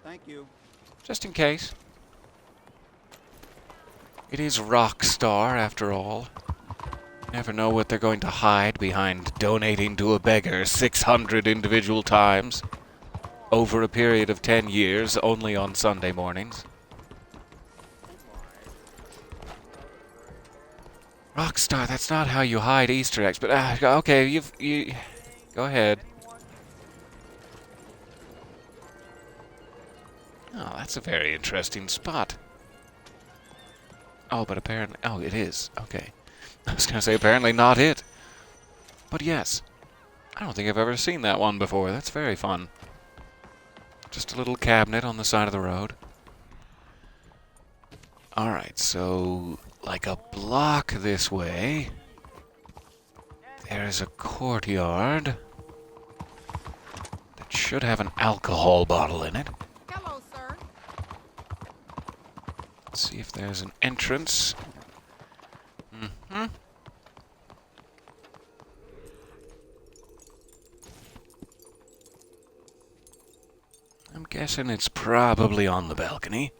Thank you. Just in case. It is Rockstar, after all. You never know what they're going to hide behind donating to a beggar 600 individual times over a period of 10 years, only on Sunday mornings. Rockstar, that's not how you hide Easter eggs, but okay, you go ahead. Oh, that's a very interesting spot. Oh, but apparently, it is. Okay. I was gonna say apparently not it. But yes. I don't think I've ever seen that one before. That's very fun. Just a little cabinet on the side of the road. Alright, so like a block this way, there's a courtyard that should have an alcohol bottle in it. Hello, sir. Let's see if there's an entrance. I'm guessing it's probably on the balcony.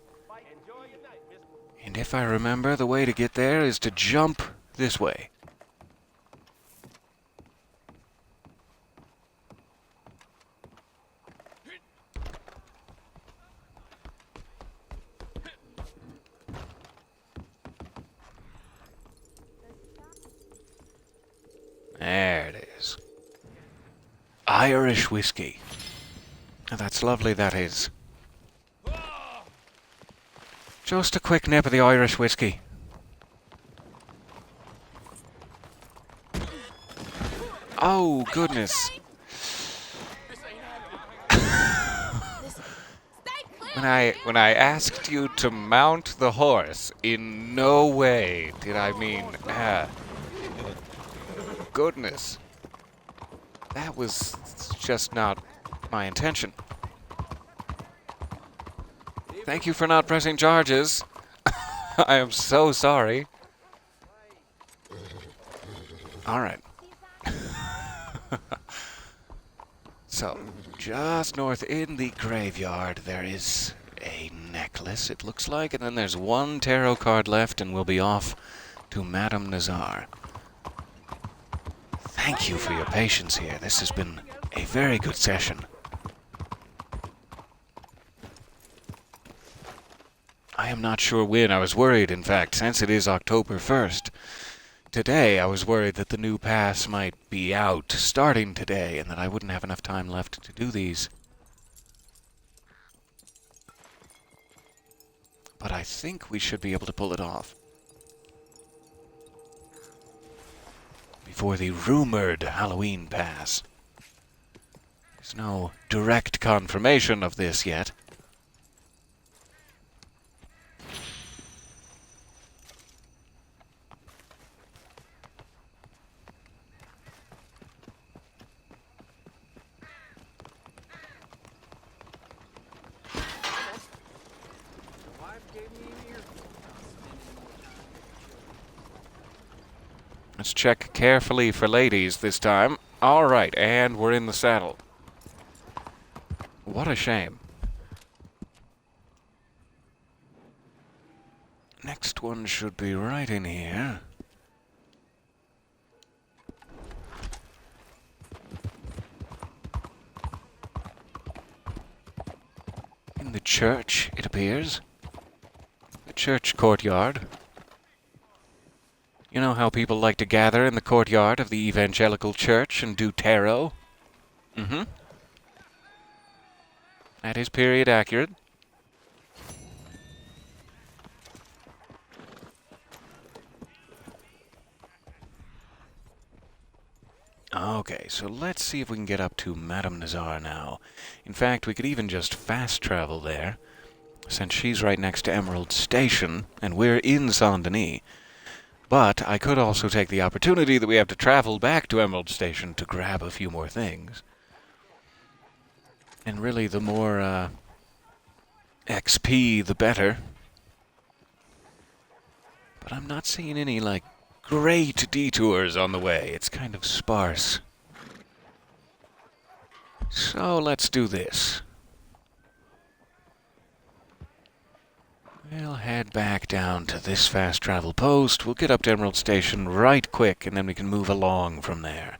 And if I remember, the way to get there is to jump this way. There it is. Irish whiskey. That's lovely, that is. Just a quick nip of the Irish whiskey. Oh, goodness. When I asked you to mount the horse, in no way did I mean, goodness. That was just not my intention. Thank you for not pressing charges. I am so sorry. Alright. So, just north in the graveyard, there is a necklace, it looks like, and then there's one tarot card left, and we'll be off to Madame Nazar. Thank you for your patience here. This has been a very good session. I am not sure when. I was worried, in fact, since it is October 1st. Today, I was worried that the new pass might be out starting today, and that I wouldn't have enough time left to do these. But I think we should be able to pull it off before the rumored Halloween pass. There's no direct confirmation of this yet. Let's check carefully for ladies this time. All right, and we're in the saddle. What a shame. Next one should be right in here. In the church, it appears. The church courtyard. You know how people like to gather in the courtyard of the evangelical church and do tarot? Mm-hmm. That is period accurate. Okay, so let's see if we can get up to Madame Nazar now. In fact, we could even just fast travel there, since she's right next to Emerald Station, and we're in Saint-Denis. But I could also take the opportunity that we have to travel back to Emerald Station to grab a few more things. And really, the more XP, the better. But I'm not seeing any, like, great detours on the way. It's kind of sparse. So let's do this. We'll head back down to this fast travel post. We'll get up to Emerald Station right quick, and then we can move along from there.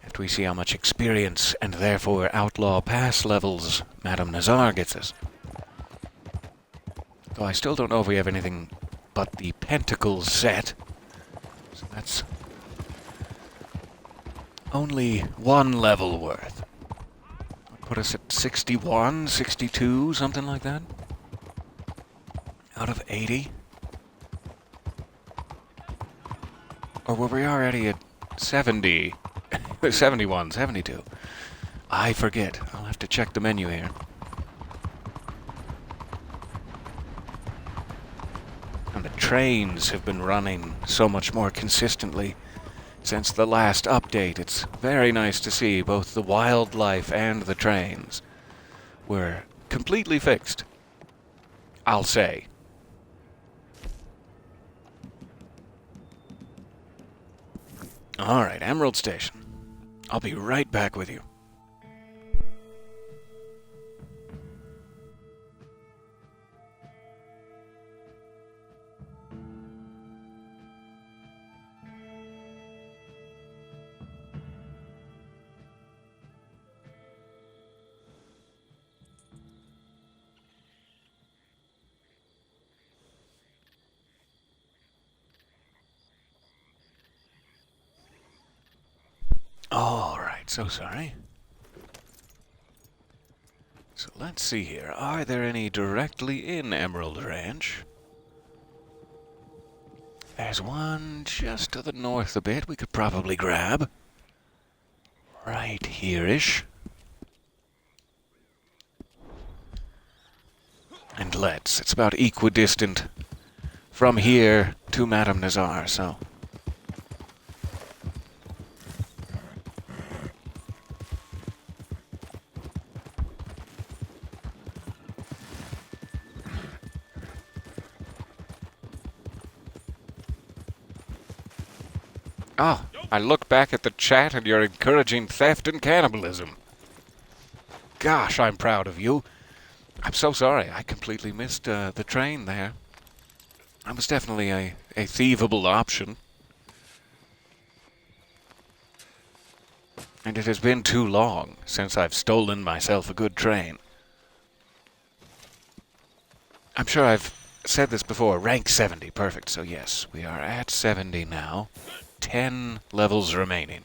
After we see how much experience, and therefore Outlaw Pass levels, Madame Nazar gets us. Though I still don't know if we have anything but the Pentacles set. So that's only one level worth. Put us at 61, 62, something like that. Out of 80? Or were we already at 70? 71, 72. I forget. I'll have to check the menu here. And the trains have been running so much more consistently since the last update. It's very nice to see both the wildlife and the trains were completely fixed, I'll say. All right, Emerald Station. I'll be right back with you. All right, so sorry. So let's see here. Are there any directly in Emerald Ranch? There's one just to the north a bit we could probably grab. Right here-ish. And it's about equidistant from here to Madame Nazar, so... Oh, I look back at the chat and you're encouraging theft and cannibalism. gosh, I'm proud of you. I'm so sorry. I completely missed the train there. That was definitely a thievable option. And it has been too long since I've stolen myself a good train. I'm sure I've said this before. Rank 70. Perfect. So yes, we are at 70 now. 10 levels remaining.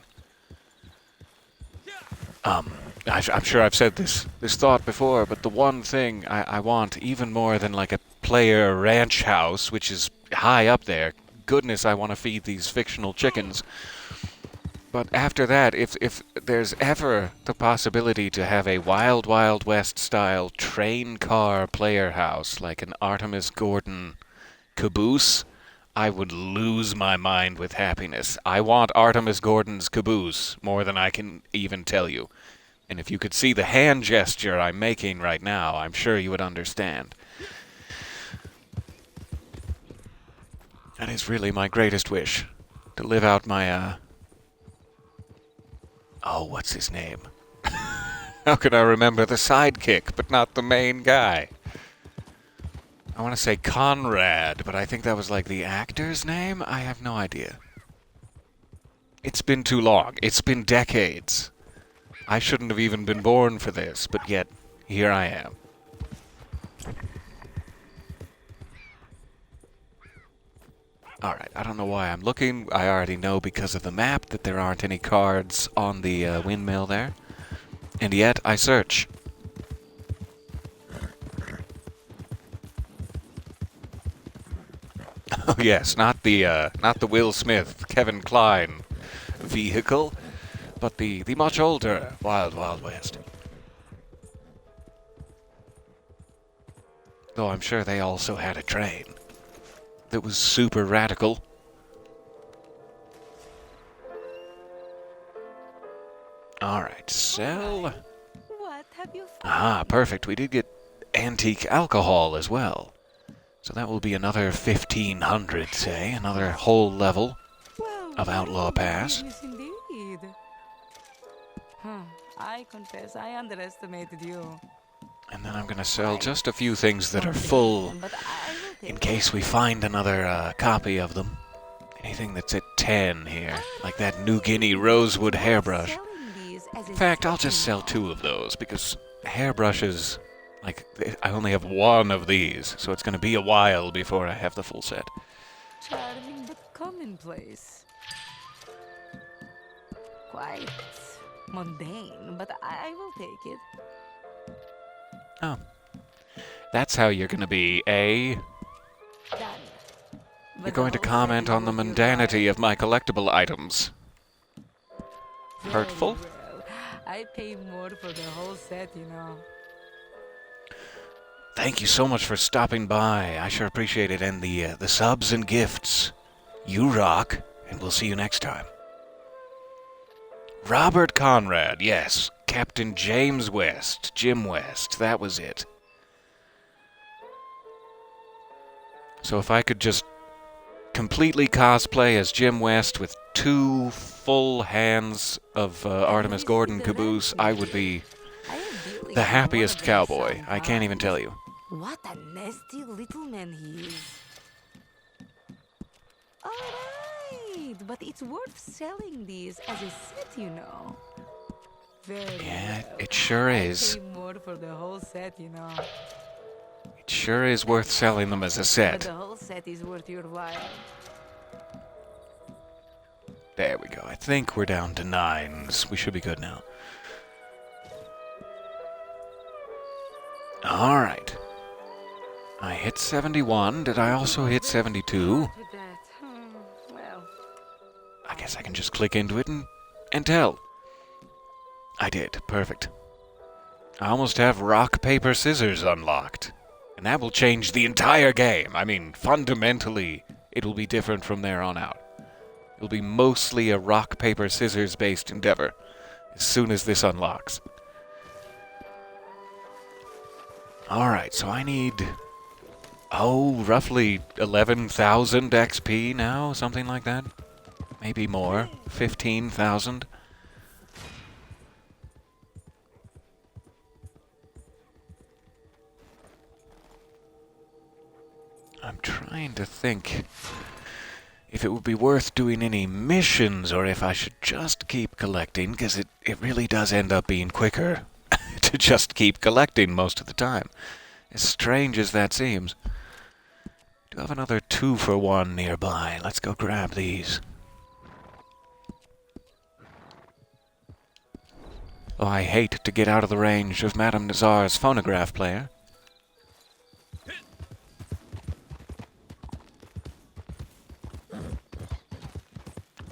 I'm sure I've said this thought before, but the one thing I want, even more than like a player ranch house, which is high up there, goodness, I want to feed these fictional chickens. But after that, if there's ever the possibility to have a Wild Wild West style train car player house, like an Artemis Gordon caboose, I would lose my mind with happiness. I want Artemis Gordon's caboose more than I can even tell you. And if you could see the hand gesture I'm making right now, I'm sure you would understand. That is really my greatest wish. To live out my, Oh, what's his name? How can I remember the sidekick, but not the main guy? I want to say Conrad, but I think that was like the actor's name? I have no idea. It's been too long. It's been decades. I shouldn't have even been born for this, but yet, here I am. Alright, I don't know why I'm looking. I already know because of the map that there aren't any cards on the windmill there. And yet, I search. Oh yes, not the Will Smith, Kevin Kline vehicle, but the much older Wild Wild West. Though I'm sure they also had a train that was super radical. Alright, sell. What have you found? Ah, perfect. We did get antique alcohol as well. So that will be another 1,500, say, another whole level Well, of Outlaw Pass. yes, indeed. I confess, I underestimated you. And then I'm going to sell just a few things that are full But I will take in case we find another copy of them. Anything that's at 10 here, like that New Guinea rosewood hairbrush. selling these as a In fact, I'll just sell 2 of those because hairbrushes, like, I only have 1 of these, so it's going to be a while before I have the full set. charming but commonplace. Quite mundane, but I will take it. Oh. That's how you're going to be, eh? Done. You're going to comment on the mundanity of my collectible items. Hurtful? Well, I pay more for the whole set, you know. Thank you so much for stopping by. I sure appreciate it. And the subs and gifts. You rock, and we'll see you next time. Robert Conrad, yes. Captain James West, Jim West, that was it. So if I could just completely cosplay as Jim West with 2 full hands of Artemis Gordon caboose, I would be I am deeply the fond happiest of the cowboy. sun I can't even tell you. What a nasty little man he is. Alright, but it's worth selling these as a set, you know. Very Yeah, well. it sure I is. pay more for the whole set, you know. It sure is worth selling them as a But set. the whole set is worth your while. There we go. I think we're down to 9s. We should be good now. Alright. I hit 71. Did I also hit 72? With that, well, I guess I can just click into it and tell. I did. Perfect. I almost have rock, paper, scissors unlocked. And that will change the entire game. I mean, fundamentally, it will be different from there on out. It will be mostly a rock, paper, scissors based endeavor as soon as this unlocks. Alright, so I need, roughly 11,000 XP now, something like that. Maybe more. 15,000. trying to think if it would be worth doing any missions or if I should just keep collecting, because it really does end up being quicker to just keep collecting most of the time. As strange as that seems. Do have another 2-for-1 nearby. Let's go grab these. Oh, I hate to get out of the range of Madame Nazar's phonograph player.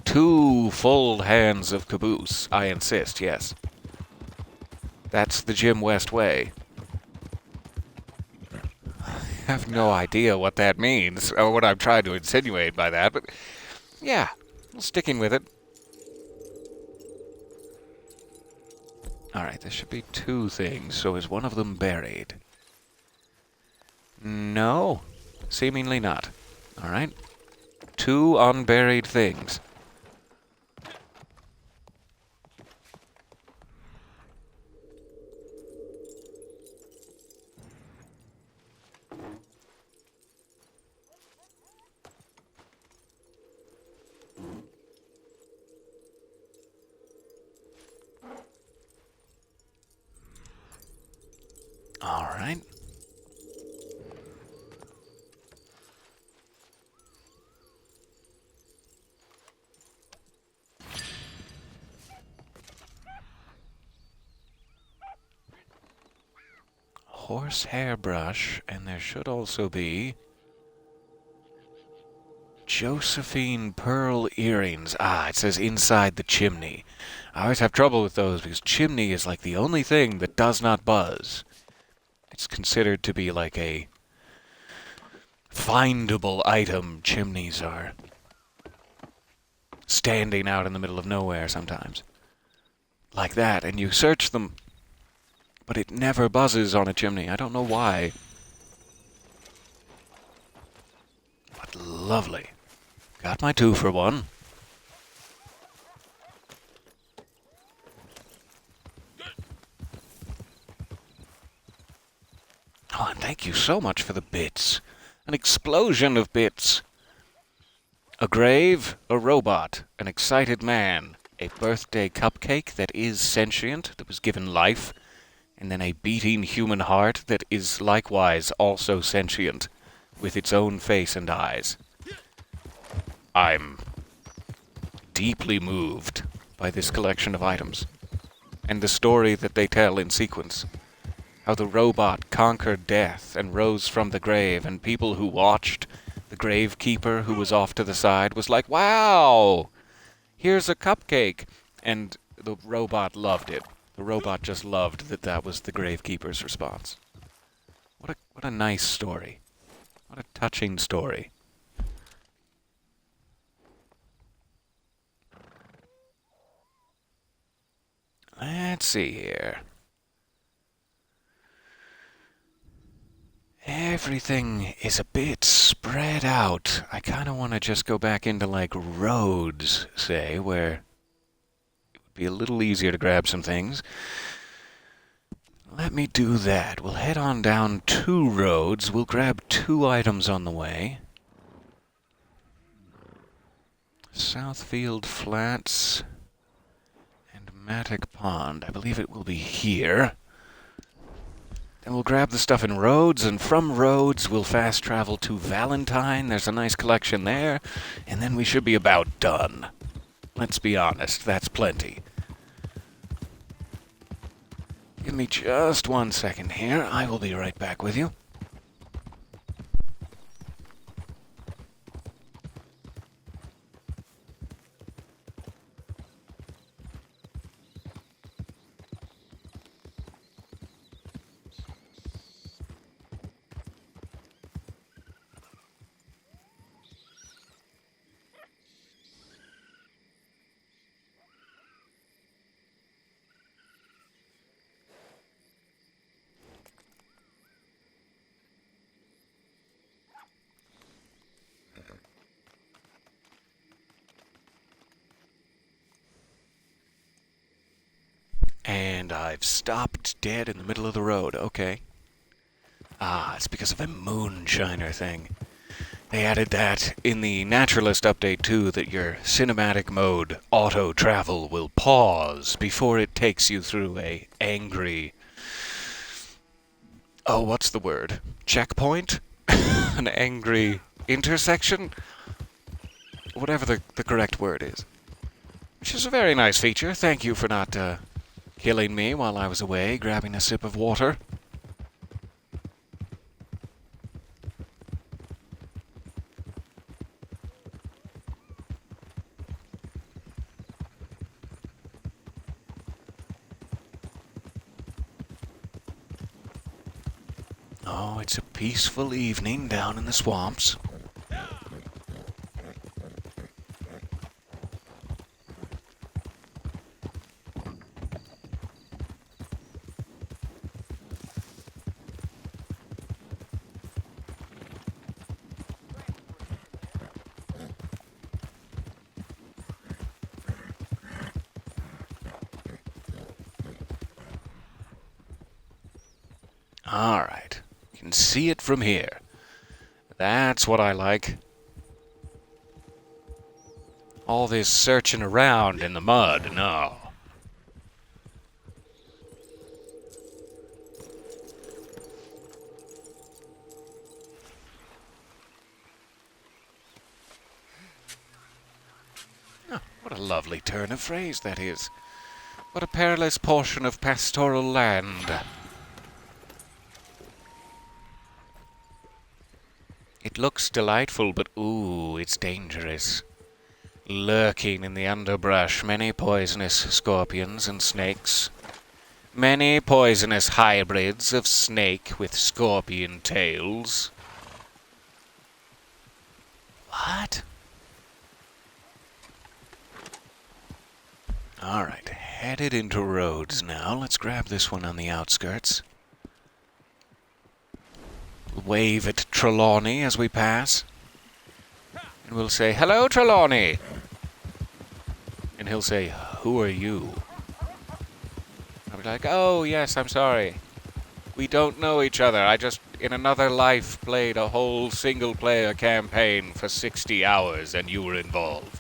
Two full hands of caboose, I insist, yes. That's the Jim West way. I have no idea what that means, or what I'm trying to insinuate by that, but yeah, sticking with it. Alright, there should be 2 things, so is one of them buried? No, seemingly not. Alright, 2 unburied things. All right. Horsehair brush, and there should also be Josephine pearl earrings. Ah, it says inside the chimney. I always have trouble with those because chimney is like the only thing that does not buzz. It's considered to be like a findable item. Chimneys are standing out in the middle of nowhere sometimes. Like that, and you search them, but it never buzzes on a chimney. I don't know why. But lovely. Got my 2-for-1. Oh, and thank you so much for the bits. An explosion of bits. A grave, a robot, an excited man, a birthday cupcake that is sentient, that was given life, and then a beating human heart that is likewise also sentient, with its own face and eyes. I'm deeply moved by this collection of items, and the story that they tell in sequence. How the robot conquered death and rose from the grave, and people who watched, the gravekeeper who was off to the side, was like, wow, here's a cupcake. And the robot loved it. The robot just loved that that was the gravekeeper's response. What a nice story. What a touching story. Let's see here. Everything is a bit spread out. I kind of want to just go back into, like, roads, say, where it would be a little easier to grab some things. Let me do that. We'll head on down 2 roads. We'll grab 2 items on the way. Southfield Flats and Mattock Pond. I believe it will be here. Then we'll grab the stuff in Rhodes, and from Rhodes we'll fast travel to Valentine. There's a nice collection there, and then we should be about done. Let's be honest, that's plenty. Give me just 1 second here. I will be right back with you. And I've stopped dead in the middle of the road. Okay. Ah, it's because of a moonshiner thing. They added that in the Naturalist update too, that your cinematic mode auto travel will pause before it takes you through a angry... Oh, what's the word? Checkpoint? An angry intersection? Whatever the correct word is. Which is a very nice feature. Thank you for not killing me while I was away, grabbing a sip of water. Oh, it's a peaceful evening down in the swamps. Alright. You can see it from here. That's what I like. All this searching around in the mud, no. Oh, what a lovely turn of phrase that is. What a perilous portion of pastoral land. It looks delightful, but ooh, it's dangerous. Lurking in the underbrush, many poisonous scorpions and snakes. Many poisonous hybrids of snake with scorpion tails. What? Alright, headed into roads now. Let's grab this one on the outskirts. Wave at Trelawney as we pass. And we'll say, "Hello, Trelawney!" And he'll say, "Who are you?" I'll be like, "Oh, yes, I'm sorry. We don't know each other. I just, in another life, played a whole single-player campaign for 60 hours, and you were involved.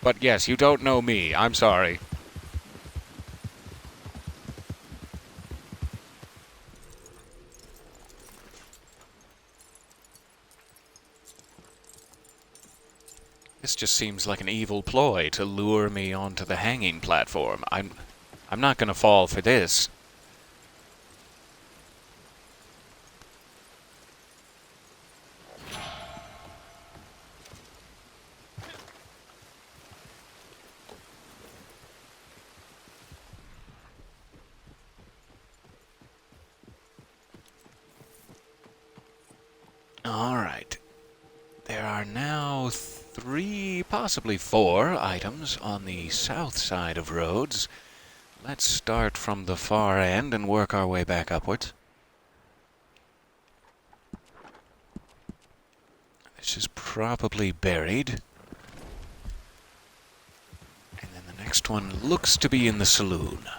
But yes, you don't know me. I'm sorry." This just seems like an evil ploy to lure me onto the hanging platform. I'm not gonna fall for this. Alright. There are now 3, possibly 4 items on the south side of roads. Let's start from the far end and work our way back upwards. This is probably buried. And then the next one looks to be in the saloon.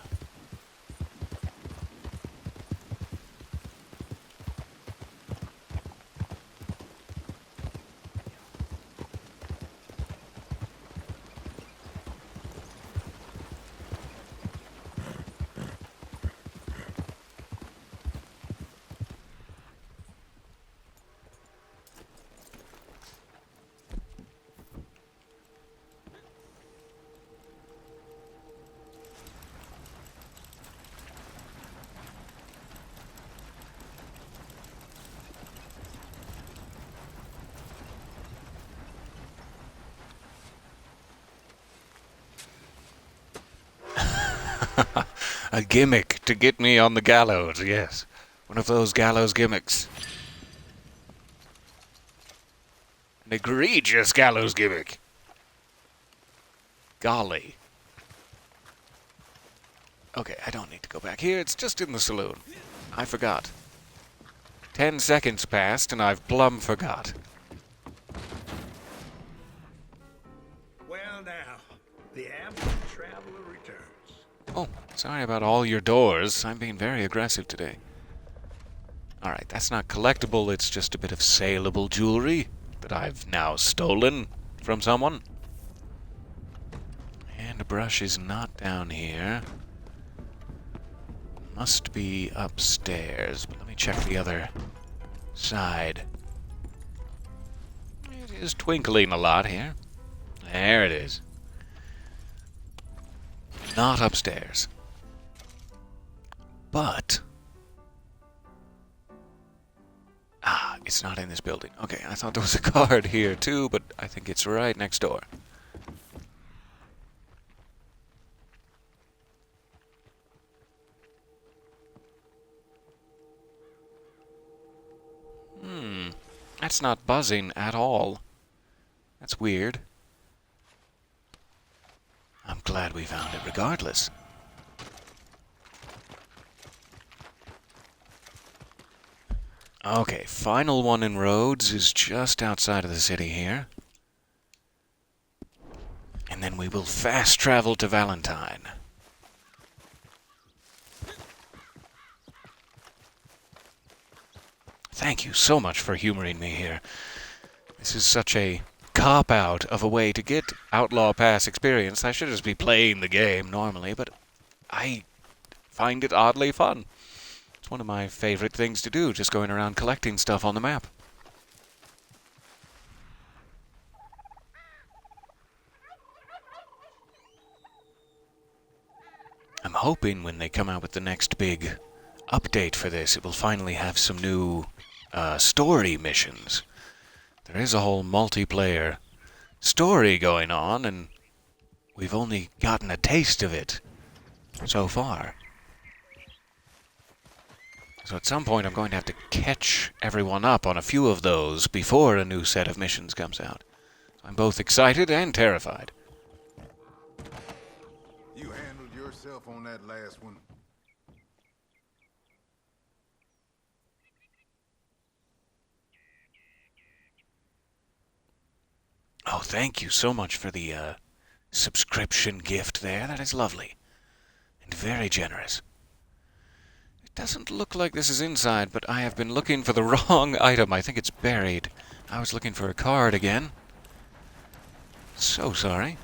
A gimmick to get me on the gallows, yes. One of those gallows gimmicks. An egregious gallows gimmick. Golly. Okay, I don't need to go back here. It's just in the saloon. I forgot. 10 seconds passed and I've plumb forgot. Well now, the absent traveler returns. Oh, sorry about all your doors. I'm being very aggressive today. Alright, that's not collectible, it's just a bit of saleable jewelry that I've now stolen from someone. And a brush is not down here. Must be upstairs, but let me check the other side. It is twinkling a lot here. There it is. Not upstairs. But... it's not in this building. Okay, I thought there was a card here too, but I think it's right next door. That's not buzzing at all. That's weird. I'm glad we found it regardless. Okay, final one in Rhodes is just outside of the city here. And then we will fast travel to Valentine. Thank you so much for humoring me here. This is such a cop-out of a way to get Outlaw Pass experience. I should just be playing the game normally, but I find it oddly fun. It's one of my favorite things to do, just going around collecting stuff on the map. I'm hoping when they come out with the next big update for this, it will finally have some new story missions. There is a whole multiplayer story going on, and we've only gotten a taste of it so far. So at some point I'm going to have to catch everyone up on a few of those before a new set of missions comes out. I'm both excited and terrified. You handled yourself on that last one. Oh, thank you so much for the subscription gift there. That is lovely. And very generous. It doesn't look like this is inside, but I have been looking for the wrong item. I think it's buried. I was looking for a card again. So sorry.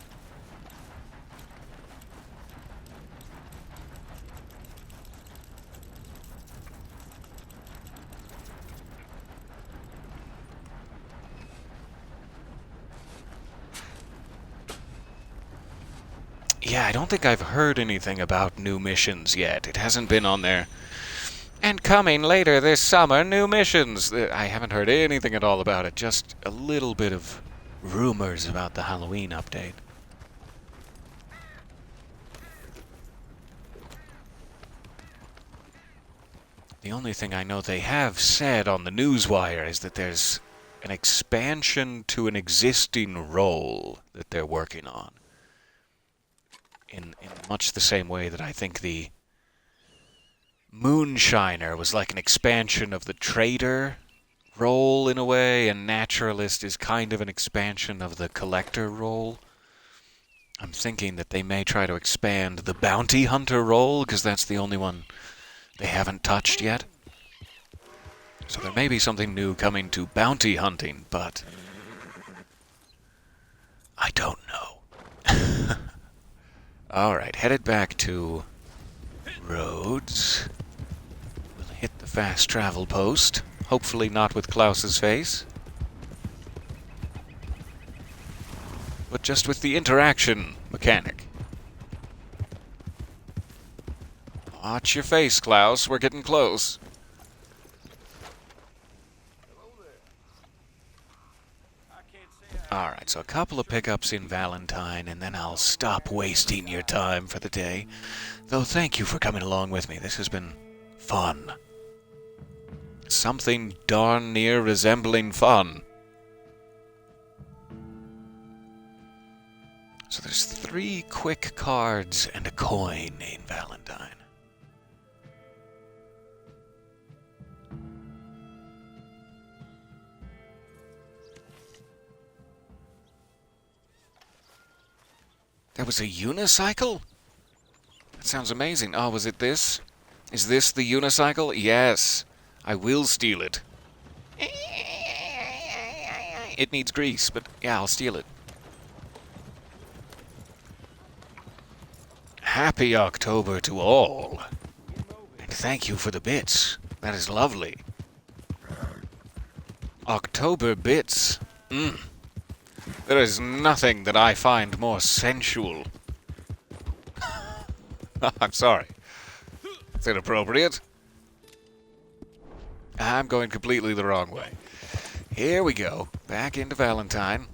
Yeah, I don't think I've heard anything about new missions yet. It hasn't been on there. And coming later this summer, new missions. I haven't heard anything at all about it. Just a little bit of rumors about the Halloween update. The only thing I know they have said on the newswire is that there's an expansion to an existing role that they're working on. In much the same way that I think the Moonshiner was like an expansion of the Trader role in a way, and Naturalist is kind of an expansion of the Collector role. I'm thinking that they may try to expand the Bounty Hunter role, because that's the only one they haven't touched yet. So there may be something new coming to bounty hunting, but I don't know. Alright, headed back to Rhodes. We'll hit the fast travel post. Hopefully not with Klaus's face. But just with the interaction mechanic. Watch your face, Klaus. We're getting close. Alright, so a couple of pickups in Valentine, and then I'll stop wasting your time for the day. Though thank you for coming along with me. This has been fun. Something darn near resembling fun. So there's 3 quick cards and a coin in Valentine. There was a unicycle? That sounds amazing. Oh, was it this? Is this the unicycle? Yes. I will steal it. It needs grease, but yeah, I'll steal it. Happy October to all. And thank you for the bits. That is lovely. October bits. There is nothing that I find more sensual. I'm sorry. It's inappropriate. I'm going completely the wrong way. Here we go. Back into Valentine.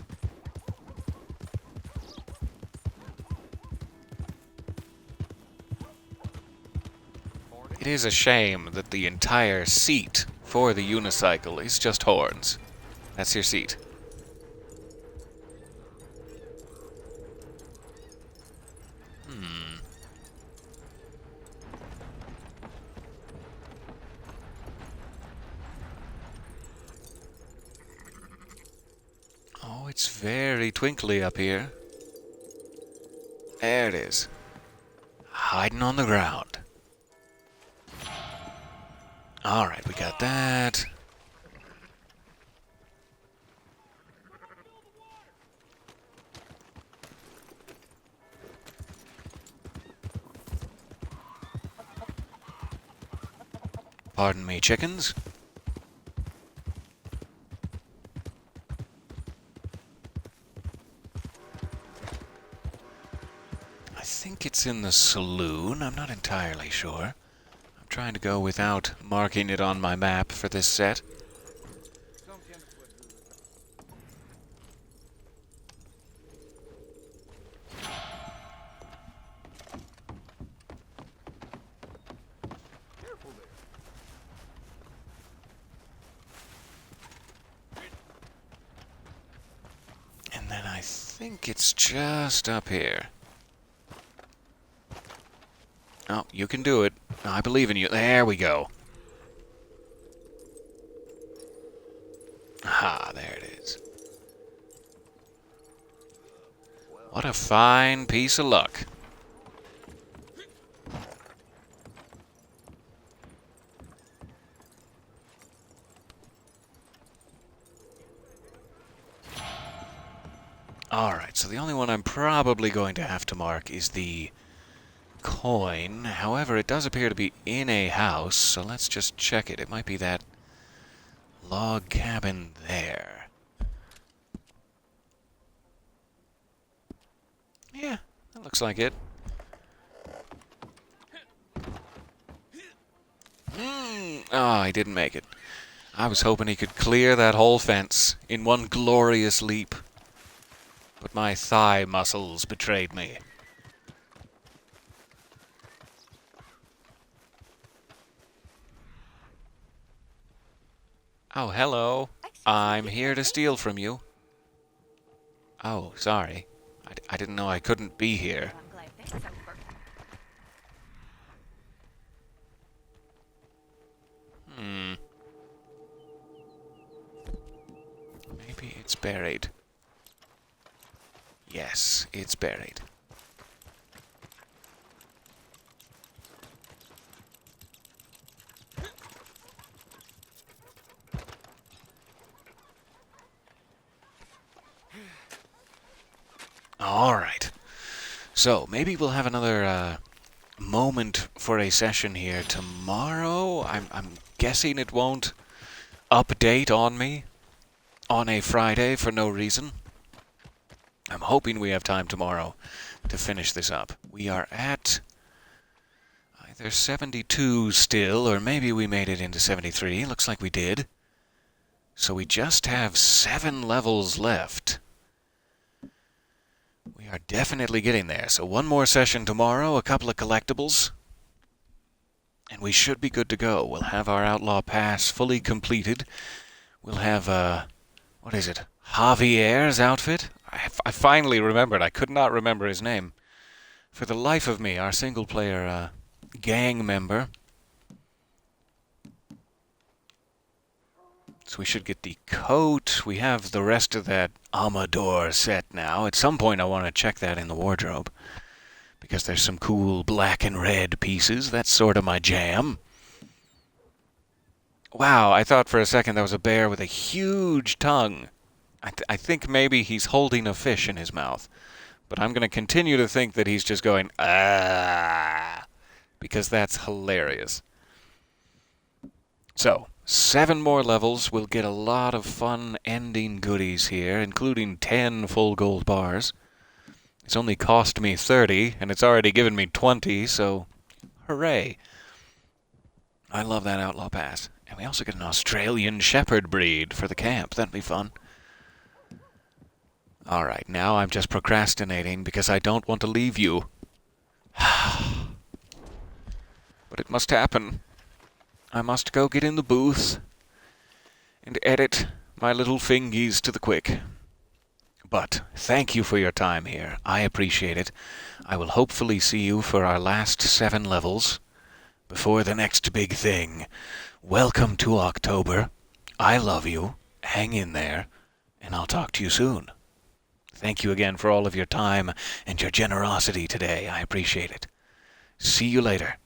It is a shame that the entire seat for the unicycle is just horns. That's your seat. Oh, it's very twinkly up here. There it is. Hiding on the ground. Alright, we got that. Pardon me, chickens. I think it's in the saloon. I'm not entirely sure. I'm trying to go without marking it on my map for this set. And then I think it's just up here. Oh, you can do it. I believe in you. There we go. Ah, there it is. What a fine piece of luck. Alright, so the only one I'm probably going to have to mark is the coin. However, it does appear to be in a house, so let's just check it. It might be that log cabin there. Yeah, that looks like it. Oh, he didn't make it. I was hoping he could clear that whole fence in one glorious leap. But my thigh muscles betrayed me. Oh, hello. I'm here to steal from you. Oh, sorry. I didn't know I couldn't be here. Maybe it's buried. Yes, it's buried. All right. So, maybe we'll have another moment for a session here tomorrow. I'm guessing it won't update on me on a Friday for no reason. I'm hoping we have time tomorrow to finish this up. We are at either 72 still, or maybe we made it into 73. Looks like we did. So we just have 7 levels left. We are definitely getting there. So one more session tomorrow, a couple of collectibles, and we should be good to go. We'll have our Outlaw Pass fully completed. We'll have, what is it? Javier's outfit? I finally remembered. I could not remember his name. For the life of me, our single-player gang member. So we should get the coat. We have the rest of that Amador set now. At some point I want to check that in the wardrobe, because there's some cool black and red pieces. That's sort of my jam. Wow, I thought for a second that was a bear with a huge tongue. I think maybe he's holding a fish in his mouth. But I'm going to continue to think that he's just going, ah, because that's hilarious. So, 7 more levels. We'll get a lot of fun ending goodies here, including 10 full gold bars. It's only cost me 30, and it's already given me 20, so hooray. I love that Outlaw Pass. And we also get an Australian Shepherd breed for the camp. That'd be fun. Alright, now I'm just procrastinating because I don't want to leave you. But it must happen. I must go get in the booth and edit my little fingies to the quick. But thank you for your time here. I appreciate it. I will hopefully see you for our last 7 levels before the next big thing. Welcome to October. I love you. Hang in there, and I'll talk to you soon. Thank you again for all of your time and your generosity today. I appreciate it. See you later.